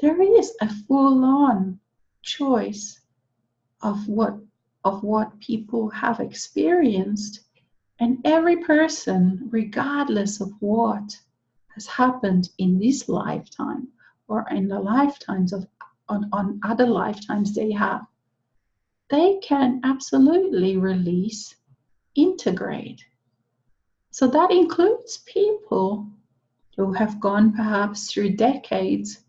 there is a full-on choice of what people have experienced. And every person, regardless of what has happened in this lifetime or in the lifetimes of on other lifetimes they have, they can absolutely release, integrate. So that includes people who have gone perhaps through decades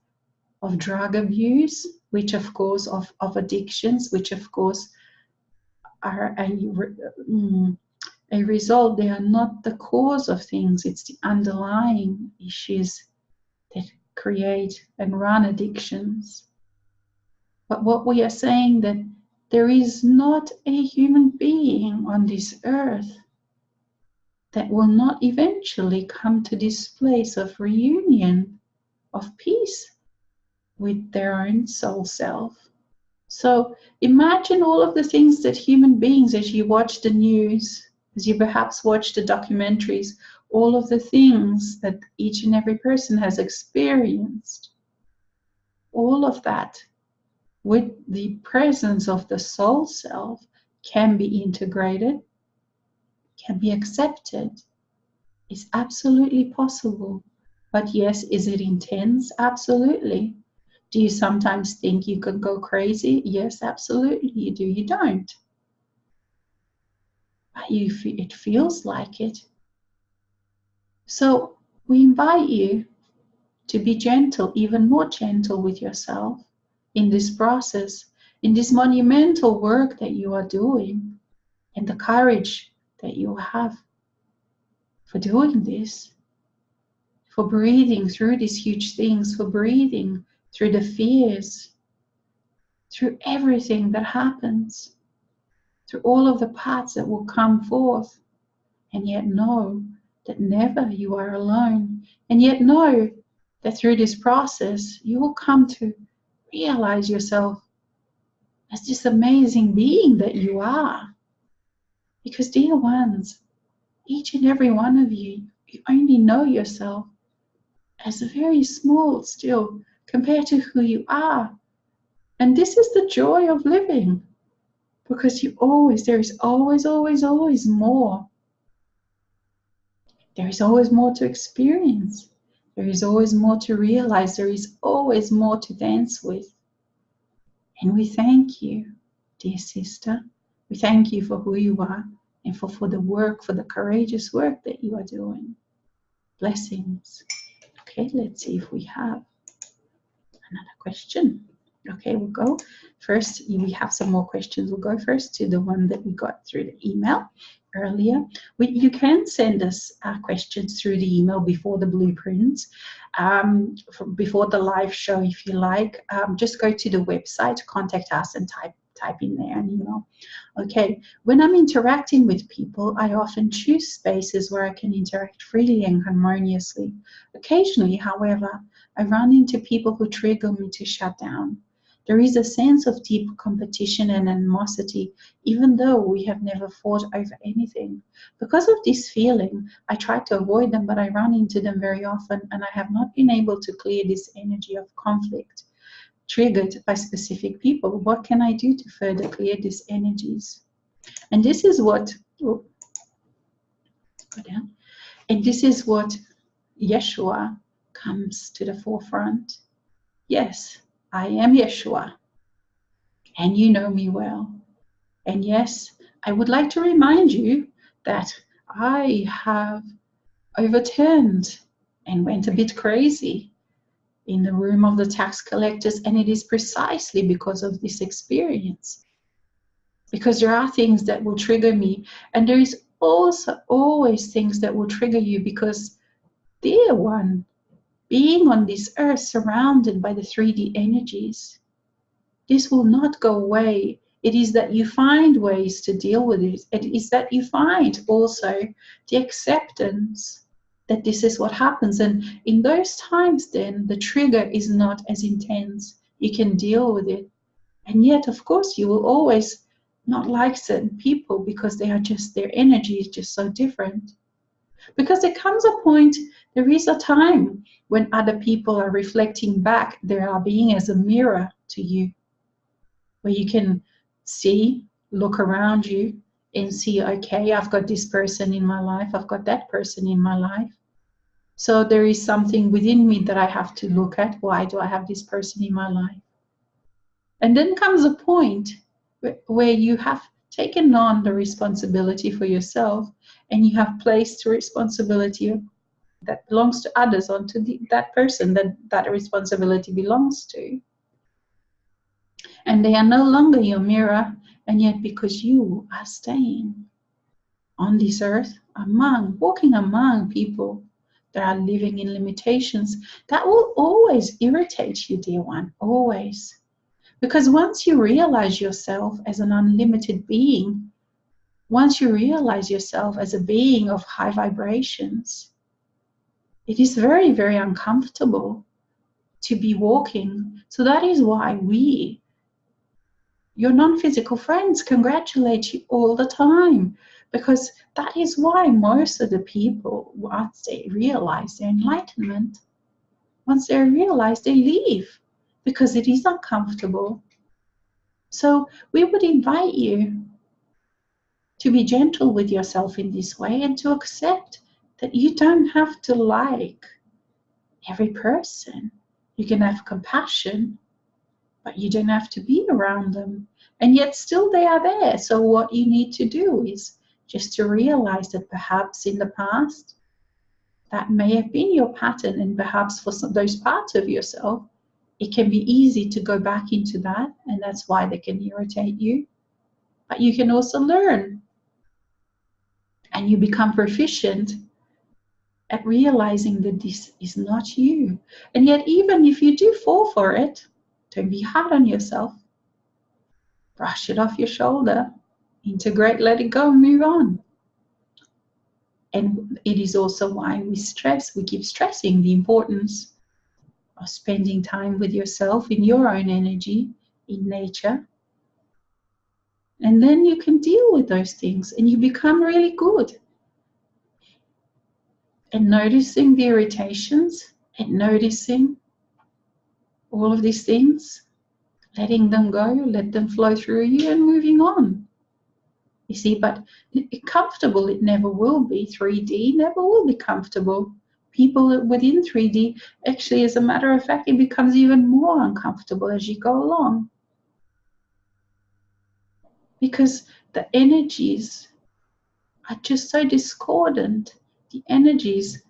of drug abuse, which of course of addictions, which of course are a result. They are not the cause of things. It's the underlying issues that create and run addictions. But what we are saying, that there is not a human being on this earth that will not eventually come to this place of reunion, of peace with their own soul self. So imagine all of the things that human beings, as you watch the news, as you perhaps watch the documentaries, all of the things that each and every person has experienced, all of that with the presence of the soul self can be integrated, can be accepted. It's absolutely possible. But yes, is it intense? Absolutely. Do you sometimes think you could go crazy? Yes, absolutely. You do, you don't. But it feels like it. So we invite you to be gentle, even more gentle with yourself in this process, in this monumental work that you are doing, and the courage that you have for doing this, for breathing through these huge things, for breathing through the fears, through everything that happens, through all of the parts that will come forth, and yet know that never you are alone, and yet know that through this process you will come to realize yourself as this amazing being that you are. Because, dear ones, each and every one of you, you only know yourself as a very small still compared to who you are. And this is the joy of living, because there is always more. There is always more to experience. There is always more to realize. There is always more to dance with. And we thank you, dear sister. We thank you for who you are, and for the work, for the courageous work that you are doing. Blessings. Okay, let's see if we have another question. Okay, we'll go first. We have some more questions. We'll go first to the one that we got through the email earlier. You can send us questions through the email before the blueprints, before the live show, if you like. Just go to the website, contact us, and type in there an email. Okay, when I'm interacting with people, I often choose spaces where I can interact freely and harmoniously. Occasionally, however, I run into people who trigger me to shut down. There is a sense of deep competition and animosity, even though we have never fought over anything. Because of this feeling, I try to avoid them, but I run into them very often, and I have not been able to clear this energy of conflict triggered by specific people. What can I do to further clear these energies? And this is what, go down. And this is what Yeshua comes to the forefront. Yes, I am Yeshua, and you know me well. And yes, I would like to remind you that I have overturned and went a bit crazy in the room of the tax collectors. And it is precisely because of this experience. Because there are things that will trigger me, and there is also always things that will trigger you, because, dear one, being on this earth surrounded by the 3D energies, this will not go away. It is that you find ways to deal with it. It is that you find also the acceptance that this is what happens. And in those times, then the trigger is not as intense. You can deal with it. And yet, of course, you will always not like certain people, because they are just, their energy is just so different. Because there comes a point, there is a time when other people are reflecting back, they are being as a mirror to you, where you can see, look around you and see, okay, I've got this person in my life, I've got that person in my life. So there is something within me that I have to look at. Why do I have this person in my life? And then comes a point where you have taken on the responsibility for yourself, and you have placed the responsibility that belongs to others onto that person that responsibility belongs to. And they are no longer your mirror, and yet because you are staying on this earth, walking among people that are living in limitations, that will always irritate you, dear one, always. Because once you realize yourself as an unlimited being, once you realize yourself as a being of high vibrations, it is very, very uncomfortable to be walking. So that is why your non-physical friends, congratulate you all the time, because that is why most of the people, once they realize their enlightenment, once they realize, they leave, because it is uncomfortable. So we would invite you to be gentle with yourself in this way, and to accept that you don't have to like every person. You can have compassion, but you don't have to be around them. And yet still they are there. So what you need to do is just to realize that perhaps in the past, that may have been your pattern, and perhaps for those parts of yourself, it can be easy to go back into that, and that's why they can irritate you. But you can also learn, and you become proficient at realizing that this is not you. And yet, even if you do fall for it, don't be hard on yourself. Brush it off your shoulder, integrate, let it go, move on. And it is also why we keep stressing the importance of spending time with yourself in your own energy, in nature. And then you can deal with those things, and you become really good at noticing the irritations, and noticing all of these things, letting them go, let them flow through you, and moving on. You see, but comfortable it never will be. 3D never will be comfortable. People within 3D, actually, as a matter of fact, it becomes even more uncomfortable as you go along. Because the energies are just so discordant. The energies,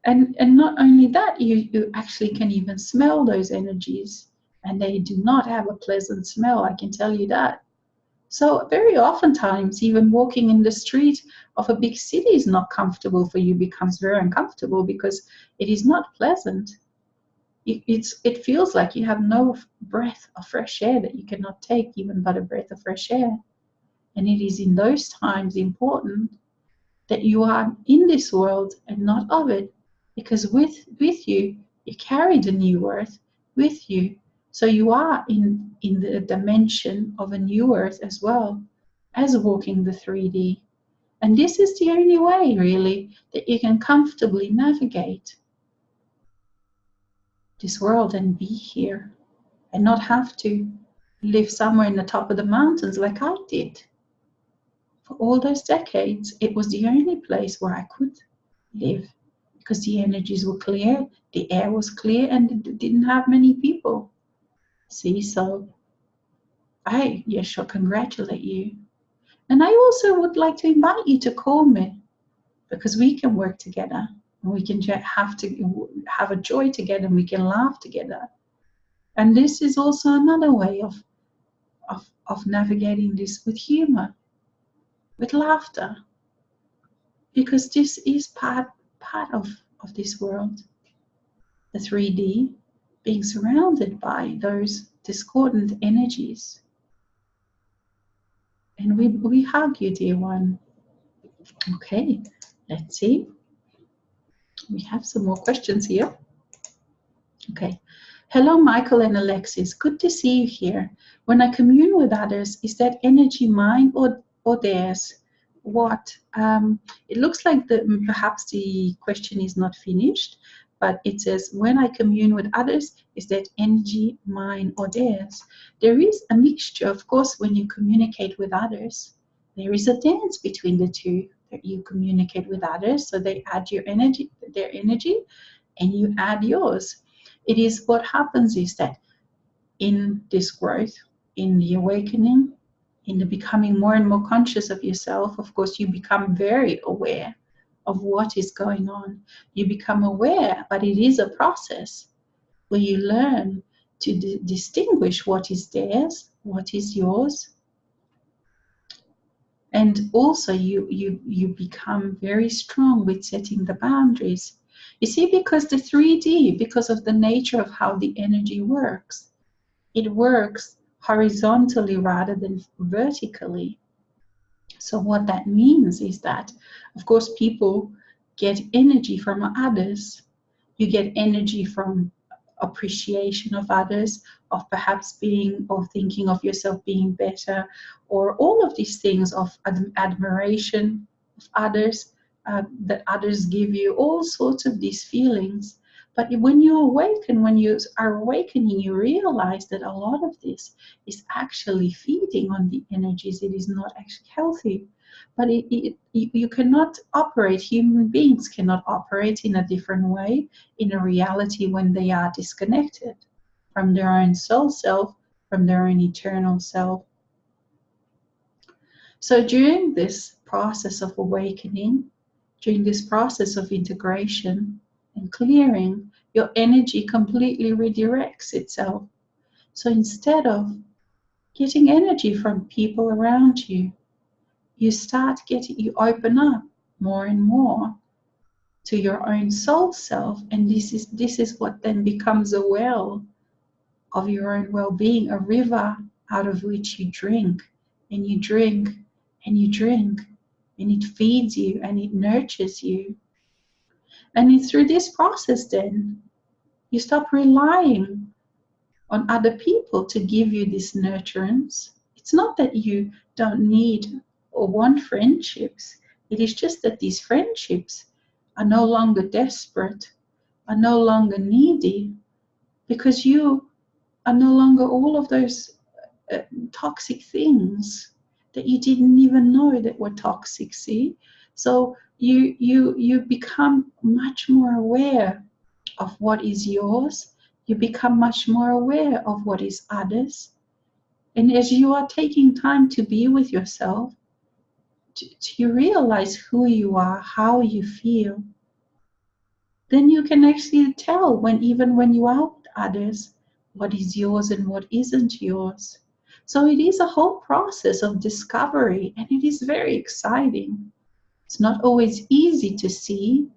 and not only that, you actually can even smell those energies. And they do not have a pleasant smell, I can tell you that. So very oftentimes, even walking in the street of a big city is not comfortable for you, becomes very uncomfortable, because it is not pleasant. It feels like you have no breath of fresh air, that you cannot take even but a breath of fresh air. And it is in those times important that you are in this world and not of it, because with you, you carry the new earth with you. So you are in the dimension of a new earth as well as walking the 3D. And this is the only way, really, that you can comfortably navigate this world and be here, and not have to live somewhere in the top of the mountains like I did. For all those decades, it was the only place where I could live, because the energies were clear, the air was clear, and it didn't have many people. See, so I shall congratulate you. And I also would like to invite you to call me, because we can work together. And we can have a joy together, and we can laugh together. And this is also another way of navigating this with humor, with laughter, because this is part of this world, the 3D, being surrounded by those discordant energies. And we hug you, dear one. Okay, let's see. We have some more questions here. Okay. Hello, Michael and Alexis. Good to see you here. When I commune with others, is that energy mine or theirs? What? It looks like perhaps the question is not finished, but it says, when I commune with others, is that energy mine or theirs? There is a mixture, of course, when you communicate with others. There is a dance between the two, that you communicate with others, so they add their energy, and you add yours. It is what happens is that in this growth, in the awakening, in the becoming more and more conscious of yourself, of course, you become very aware of what is going on. You become aware, but it is a process where you learn to distinguish what is theirs, what is yours. And also you become very strong with setting the boundaries. You see, because the 3D, because of the nature of how the energy works, it works horizontally rather than vertically. So what that means is that, of course, people get energy from others. You get energy from appreciation of others, of perhaps being or thinking of yourself being better, or all of these things of admiration of others, that others give you, all sorts of these feelings. But when you awaken, when you are awakening, you realize that a lot of this is actually feeding on the energies. It is not actually healthy. But you cannot operate, human beings cannot operate in a different way, in a reality when they are disconnected from their own soul self, from their own eternal self. So during this process of awakening, during this process of integration and clearing, your energy completely redirects itself. So instead of getting energy from people around you, you open up more and more to your own soul self, and this is what then becomes a well of your own well-being, a river out of which you drink, and you drink, and you drink, and it feeds you and it nurtures you. And it's through this process then you stop relying on other people to give you this nurturance. It's not that you don't need or want friendships. It is just that these friendships are no longer desperate, are no longer needy, because you are no longer all of those toxic things that you didn't even know that were toxic. See, so you become much more aware of what is yours. You become much more aware of what is others. And as you are taking time to be with yourself, you realize who you are, how you feel, then you can actually tell even when you are with others, what is yours and what isn't yours. So it is a whole process of discovery, and it is very exciting. It's not always easy to see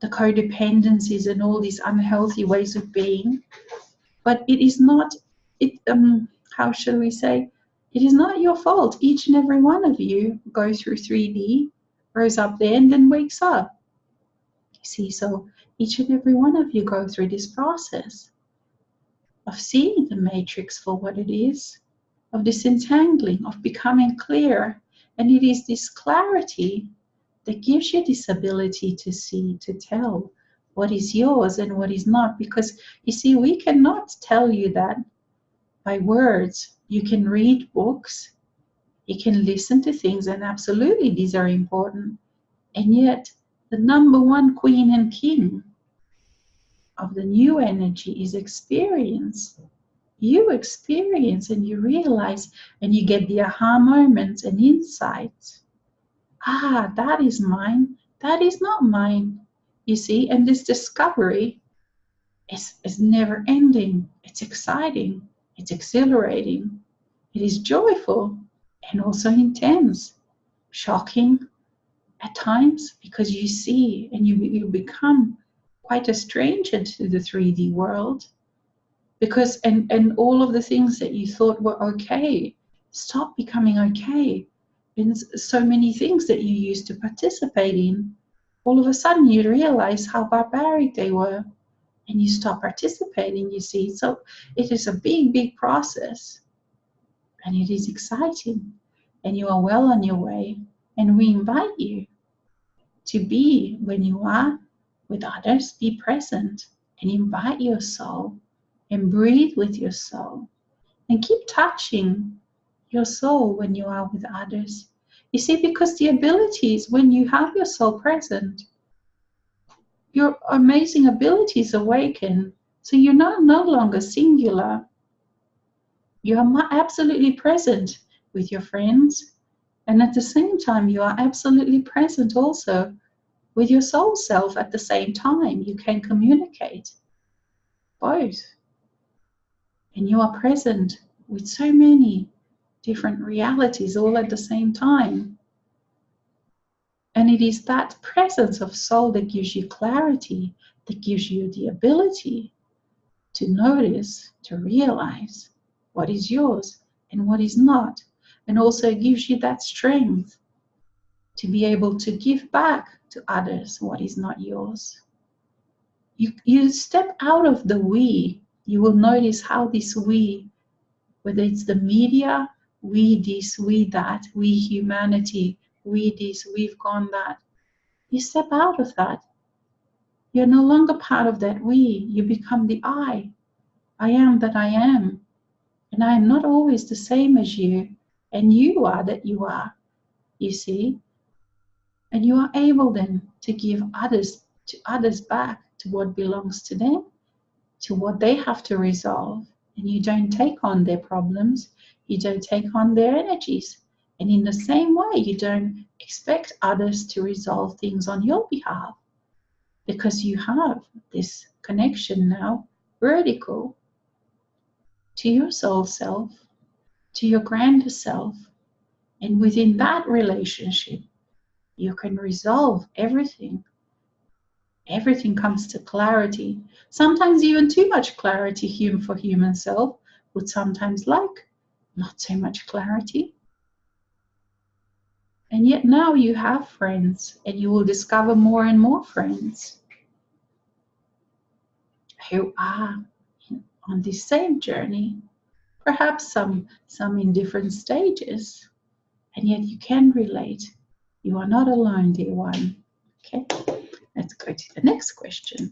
the codependencies and all these unhealthy ways of being, but it is not, how shall we say, it is not your fault. Each and every one of you goes through 3D, grows up there, and then wakes up. You see, so each and every one of you go through this process of seeing the matrix for what it is, of disentangling, of becoming clear. And it is this clarity that gives you this ability to see, to tell what is yours and what is not. Because you see, we cannot tell you that by words. You can read books, you can listen to things, and absolutely these are important. And yet, the number one queen and king of the new energy is experience. You experience and you realize, and you get the aha moments and insights. Ah, that is mine. That is not mine. You see, and this discovery is never ending. It's exciting, it's exhilarating, it is joyful and also intense, shocking at times, because you see and you become quite a stranger to the 3D world, because and all of the things that you thought were okay stop becoming okay. And so many things that you used to participate in, all of a sudden you realize how barbaric they were, and you stop participating, you see. So it is a big process, and it is exciting, and you are well on your way. And we invite you to be, when you are with others, be present and invite your soul and breathe with your soul and keep touching your soul when you are with others. You see, because the abilities, when you have your soul present, your amazing abilities awaken. So you're no longer singular. You are absolutely present with your friends, and at the same time, you are absolutely present also with your soul self at the same time. You can communicate both. And you are present with so many different realities all at the same time. And it is that presence of soul that gives you clarity, that gives you the ability to notice, to realize what is yours and what is not. And also gives you that strength to be able to give back to others what is not yours. You step out of the we. You will notice how this we, whether it's the media, we this, we that, we humanity, we this, we've gone that. You step out of that. You're no longer part of that we. You become the I. I am that I am. And I am not always the same as you. And you are that you are, you see. And you are able then to give others back to what belongs to them, to what they have to resolve. And you don't take on their problems, you don't take on their energies. And in the same way, you don't expect others to resolve things on your behalf, because you have this connection now, vertical, to your soul self, to your grander self. And within that relationship, you can resolve everything. Everything comes to clarity. Sometimes even too much clarity for human self would sometimes like not so much clarity. And yet now you have friends, and you will discover more and more friends who are on this same journey, perhaps some in different stages, and yet you can relate. You are not alone, dear one. Okay, let's go to the next question.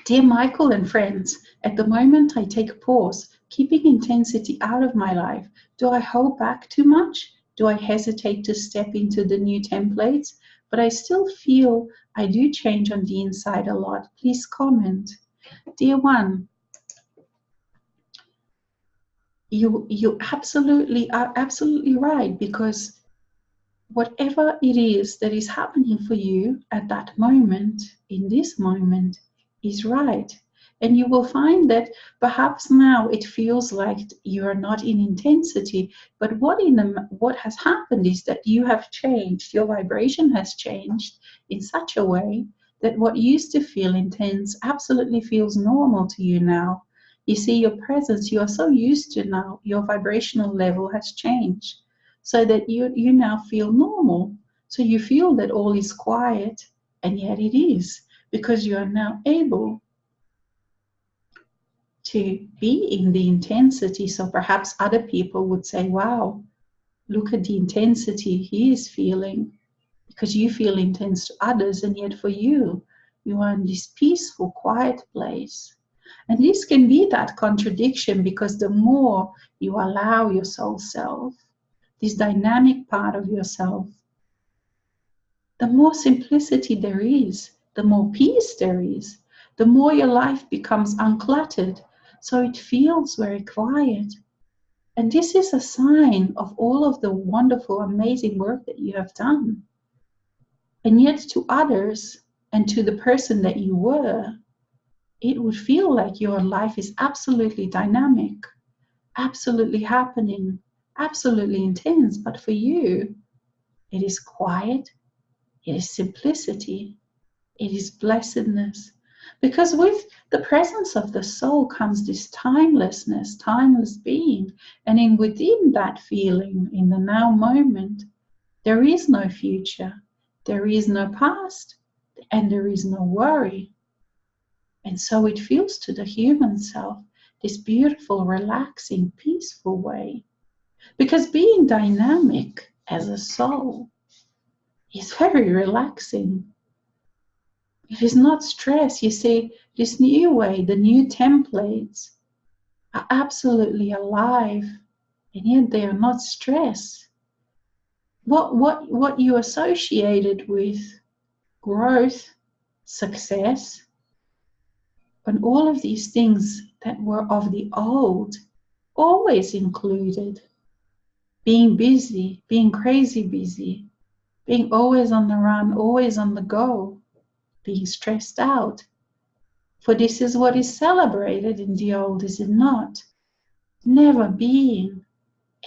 Dear Michael and friends, at the moment I take a pause, keeping intensity out of my life. Do I hold back too much? Do I hesitate to step into the new templates? But I still feel I do change on the inside a lot. Please comment. Dear one, you absolutely are absolutely right, because whatever it is that is happening for you at that moment, in this moment, is right. And you will find that perhaps now it feels like you are not in intensity, but what has happened is that you have changed. Your vibration has changed in such a way that what used to feel intense absolutely feels normal to you now. You see, your presence, you are so used to now, your vibrational level has changed, so that you now feel normal. So you feel that all is quiet, and yet it is, because you are now able to be in the intensity. So perhaps other people would say, wow, look at the intensity he is feeling, because you feel intense to others, and yet for you, you are in this peaceful, quiet place. And this can be that contradiction, because the more you allow your soul self, this dynamic part of yourself, the more simplicity there is, the more peace there is, the more your life becomes uncluttered, so it feels very quiet. And this is a sign of all of the wonderful, amazing work that you have done. And yet to others and to the person that you were, it would feel like your life is absolutely dynamic, absolutely happening, absolutely intense. But for you, it is quiet, it is simplicity, it is blessedness. Because with the presence of the soul comes this timelessness, timeless being. And in within that feeling, in the now moment, there is no future, there is no past, and there is no worry. And so it feels to the human self this beautiful, relaxing, peaceful way. Because being dynamic as a soul is very relaxing. It is not stress. You see, this new way, the new templates are absolutely alive, and yet they are not stress. What you associated with growth, success, and all of these things that were of the old always included being busy, being crazy busy, being always on the run, always on the go, being stressed out. For this is what is celebrated in the old, is it not? Never being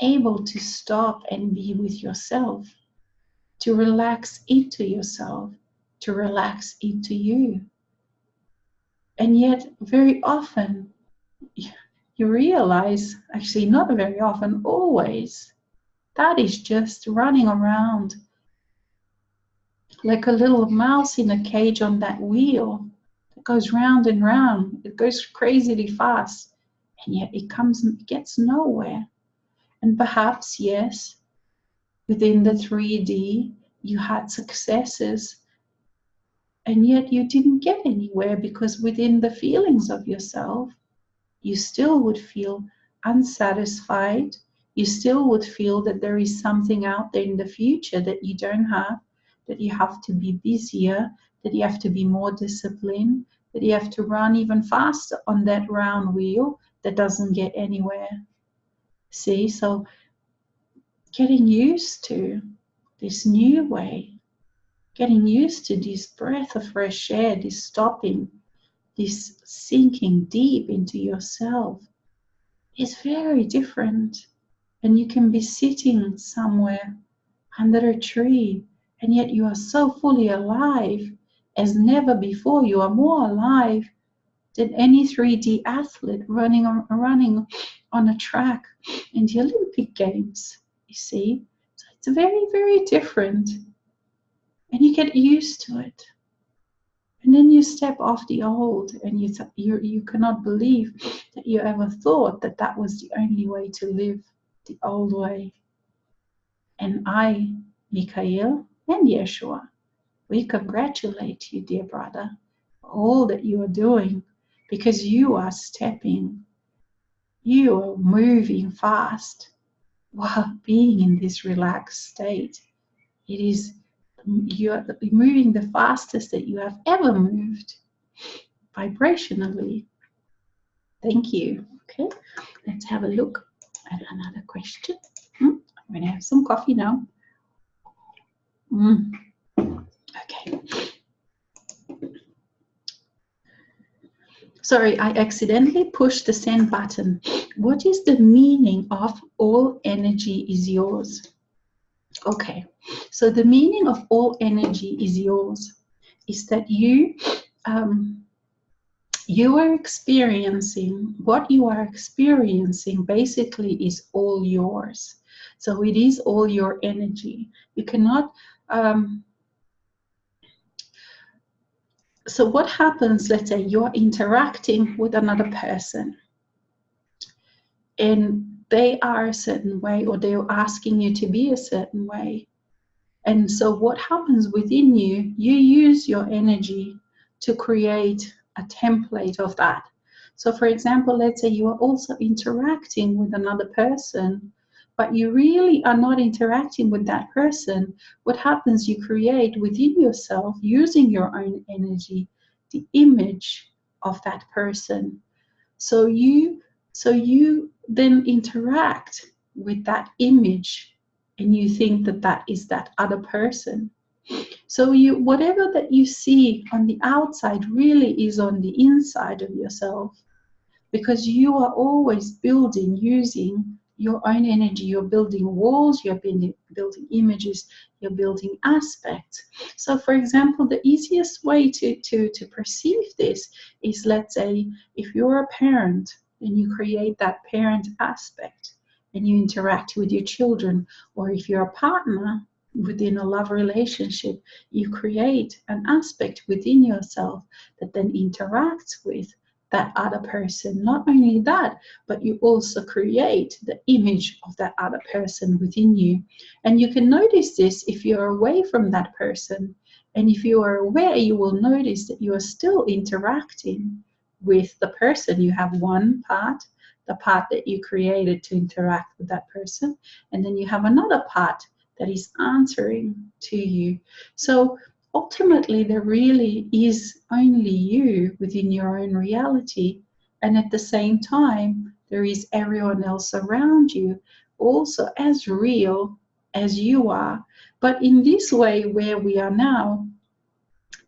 able to stop and be with yourself, to relax into yourself, to relax into you. And yet, very often, you realize, actually, not very often, always, that is just running around like a little mouse in a cage on that wheel that goes round and round. It goes crazily fast, and yet it gets nowhere. And perhaps, yes, within the 3D, you had successes, and yet you didn't get anywhere because within the feelings of yourself, you still would feel unsatisfied. You still would feel that there is something out there in the future that you don't have, that you have to be busier, that you have to be more disciplined, that you have to run even faster on that round wheel that doesn't get anywhere. See, so getting used to this new way, getting used to this breath of fresh air, this stopping, this sinking deep into yourself is very different. And you can be sitting somewhere under a tree, and yet you are so fully alive as never before. You are more alive than any 3D athlete running on a track in the Olympic Games, you see. So it's very, very different. And you get used to it. And then you step off the old, and you cannot believe that you ever thought that that was the only way to live, the old way. And I, Mikhail, and Yeshua, we congratulate you, dear brother, for all that you are doing, because you are stepping, you are moving fast while being in this relaxed state. It is, you are moving the fastest that you have ever moved vibrationally. Thank you. Okay, let's have a look at another question. I'm going to have some coffee now. Okay. Sorry, I accidentally pushed the send button. What is the meaning of all energy is yours? Okay, so the meaning of all energy is yours is that you are experiencing, what you are experiencing basically is all yours. So it is all your energy. You cannot so what happens, let's say you're interacting with another person and they are a certain way, or they're asking you to be a certain way. And so what happens within you, you use your energy to create a template of that. So for example, let's say you are also interacting with another person, but you really are not interacting with that person. What happens, you create within yourself, using your own energy, the image of that person. So you then interact with that image, and you think that that is that other person. So whatever that you see on the outside really is on the inside of yourself, because you are always building using your own energy. You're building walls, you're building images, you're building aspects. So for example, the easiest way to perceive this is, let's say, if you're a parent and you create that parent aspect and you interact with your children, or if you're a partner within a love relationship, you create an aspect within yourself that then interacts with that other person. Not only that, but you also create the image of that other person within you. And you can notice this if you're away from that person. And if you are aware, you will notice that you are still interacting with the person. You have one part, the part that you created to interact with that person, and then you have another part that is answering to you. So ultimately, there really is only you within your own reality, and at the same time, there is everyone else around you also as real as you are. But in this way, where we are now,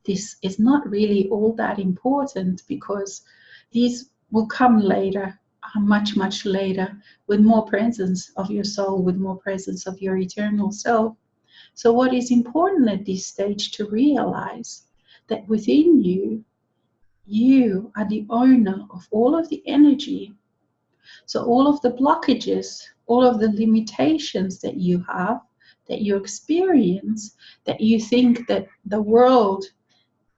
this is not really all that important, because these will come later, much, much later, with more presence of your soul, with more presence of your eternal self. So what is important at this stage to realize that within you, you are the owner of all of the energy. So all of the blockages, all of the limitations that you have, that you experience, that you think that the world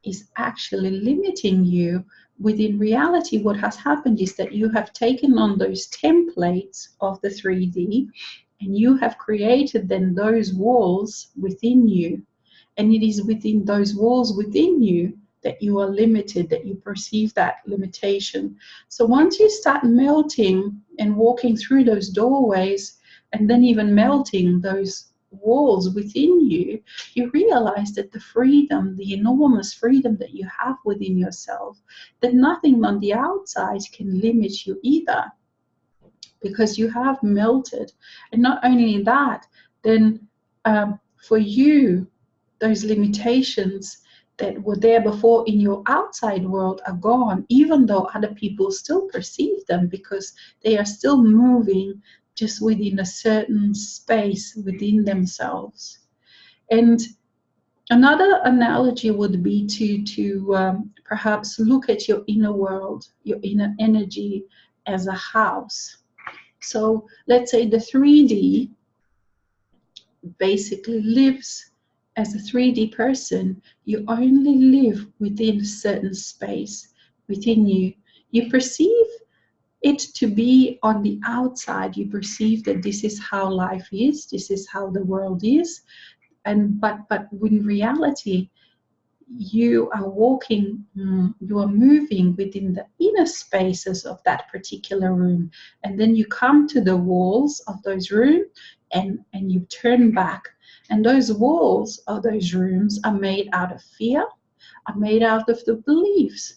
is actually limiting you, within reality, what has happened is that you have taken on those templates of the 3D, and you have created then those walls within you. And it is within those walls within you that you are limited, that you perceive that limitation. So once you start melting and walking through those doorways, and then even melting those walls within you, you realize that the freedom, the enormous freedom that you have within yourself, that nothing on the outside can limit you either, because you have melted. And not only that, then for you, those limitations that were there before in your outside world are gone, even though other people still perceive them, because they are still moving just within a certain space within themselves. And another analogy would be to perhaps look at your inner world, your inner energy, as a house. So let's say the 3D basically lives as a 3D person. You only live within a certain space within you. You perceive it to be on the outside. You perceive that this is how life is, this is how the world is. And but in reality, you are walking, you are moving within the inner spaces of that particular room. And then you come to the walls of those rooms, and you turn back. And those walls of those rooms are made out of fear, are made out of the beliefs.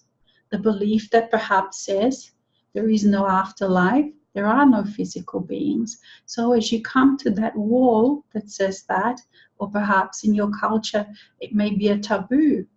The belief that perhaps says there is no afterlife, there are no physical beings. So as you come to that wall that says that, or perhaps in your culture it may be a taboo,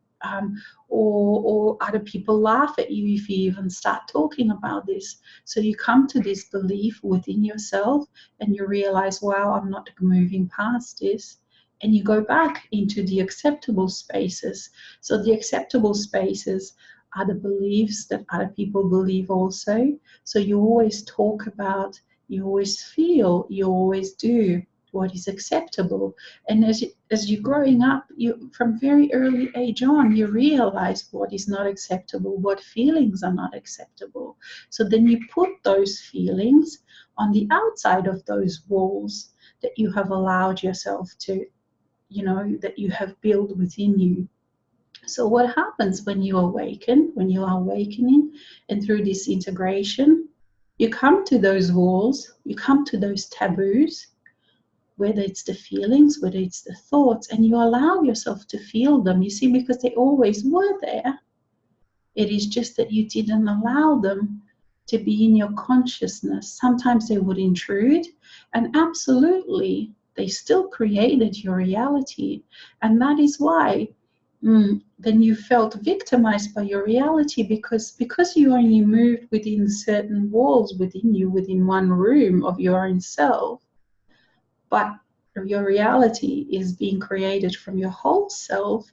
or other people laugh at you if you even start talking about this. So you come to this belief within yourself, and you realize, wow, I'm not moving past this. And you go back into the acceptable spaces. So the acceptable spaces are the beliefs that other people believe also. So you always talk about, you always feel, you always do what is acceptable. And as you're growing up, you from very early age on, you realize what is not acceptable, what feelings are not acceptable. So then you put those feelings on the outside of those walls that you have allowed yourself to, that you have built within you. So what happens when you awaken, when you are awakening, and through this integration, you come to those walls, you come to those taboos, whether it's the feelings, whether it's the thoughts, and you allow yourself to feel them, you see, because they always were there. It is just that you didn't allow them to be in your consciousness. Sometimes they would intrude, and absolutely, They still created your reality. And that is why then you felt victimized by your reality, because you only moved within certain walls within you, within one room of your own self. But your reality is being created from your whole self.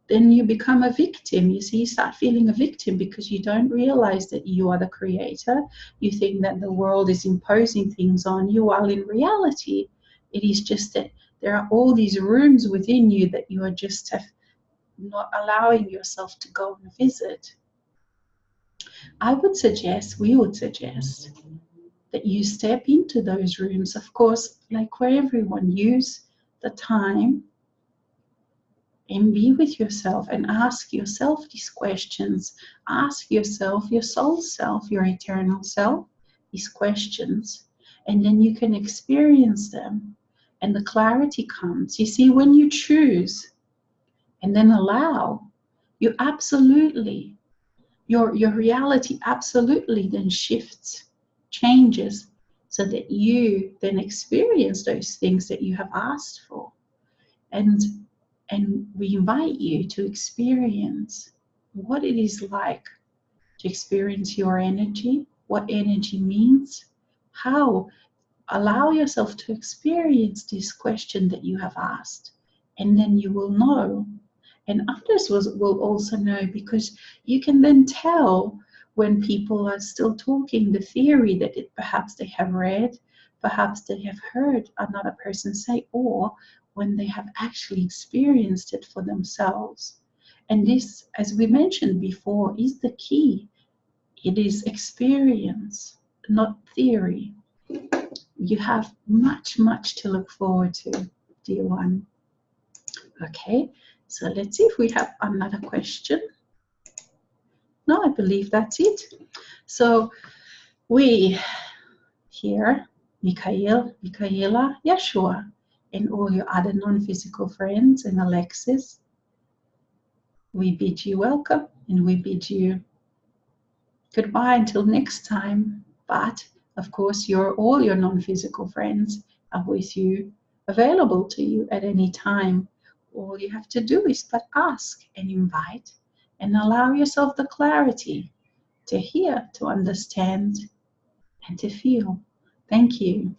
Then you become a victim. You see, you start feeling a victim because you don't realize that you are the creator. You think that the world is imposing things on you, while in reality, it is just that there are all these rooms within you that you are just not allowing yourself to go and visit. We would suggest that you step into those rooms. Of course, like for everyone, use the time and be with yourself and ask yourself these questions. Ask yourself, your soul self, your eternal self, these questions. And then you can experience them. And the clarity comes. You see, when you choose and then allow, you absolutely, your reality absolutely then shifts, changes, so that you then experience those things that you have asked for. And we invite you to experience what it is like to experience your energy, what energy means, how. Allow yourself to experience this question that you have asked, and then you will know. And others will also know, because you can then tell when people are still talking the theory that perhaps they have read, perhaps they have heard another person say, or when they have actually experienced it for themselves. And this, as we mentioned before, is the key. It is experience, not theory. You have much, much to look forward to, dear one. Okay, so let's see if we have another question. No, I believe that's it. So we here, Michaela, Yeshua, and all your other non-physical friends, and Alexis, we bid you welcome, and we bid you goodbye until next time. But of course, all your non-physical friends are with you, available to you at any time. All you have to do is but ask and invite, and allow yourself the clarity to hear, to understand, and to feel. Thank you.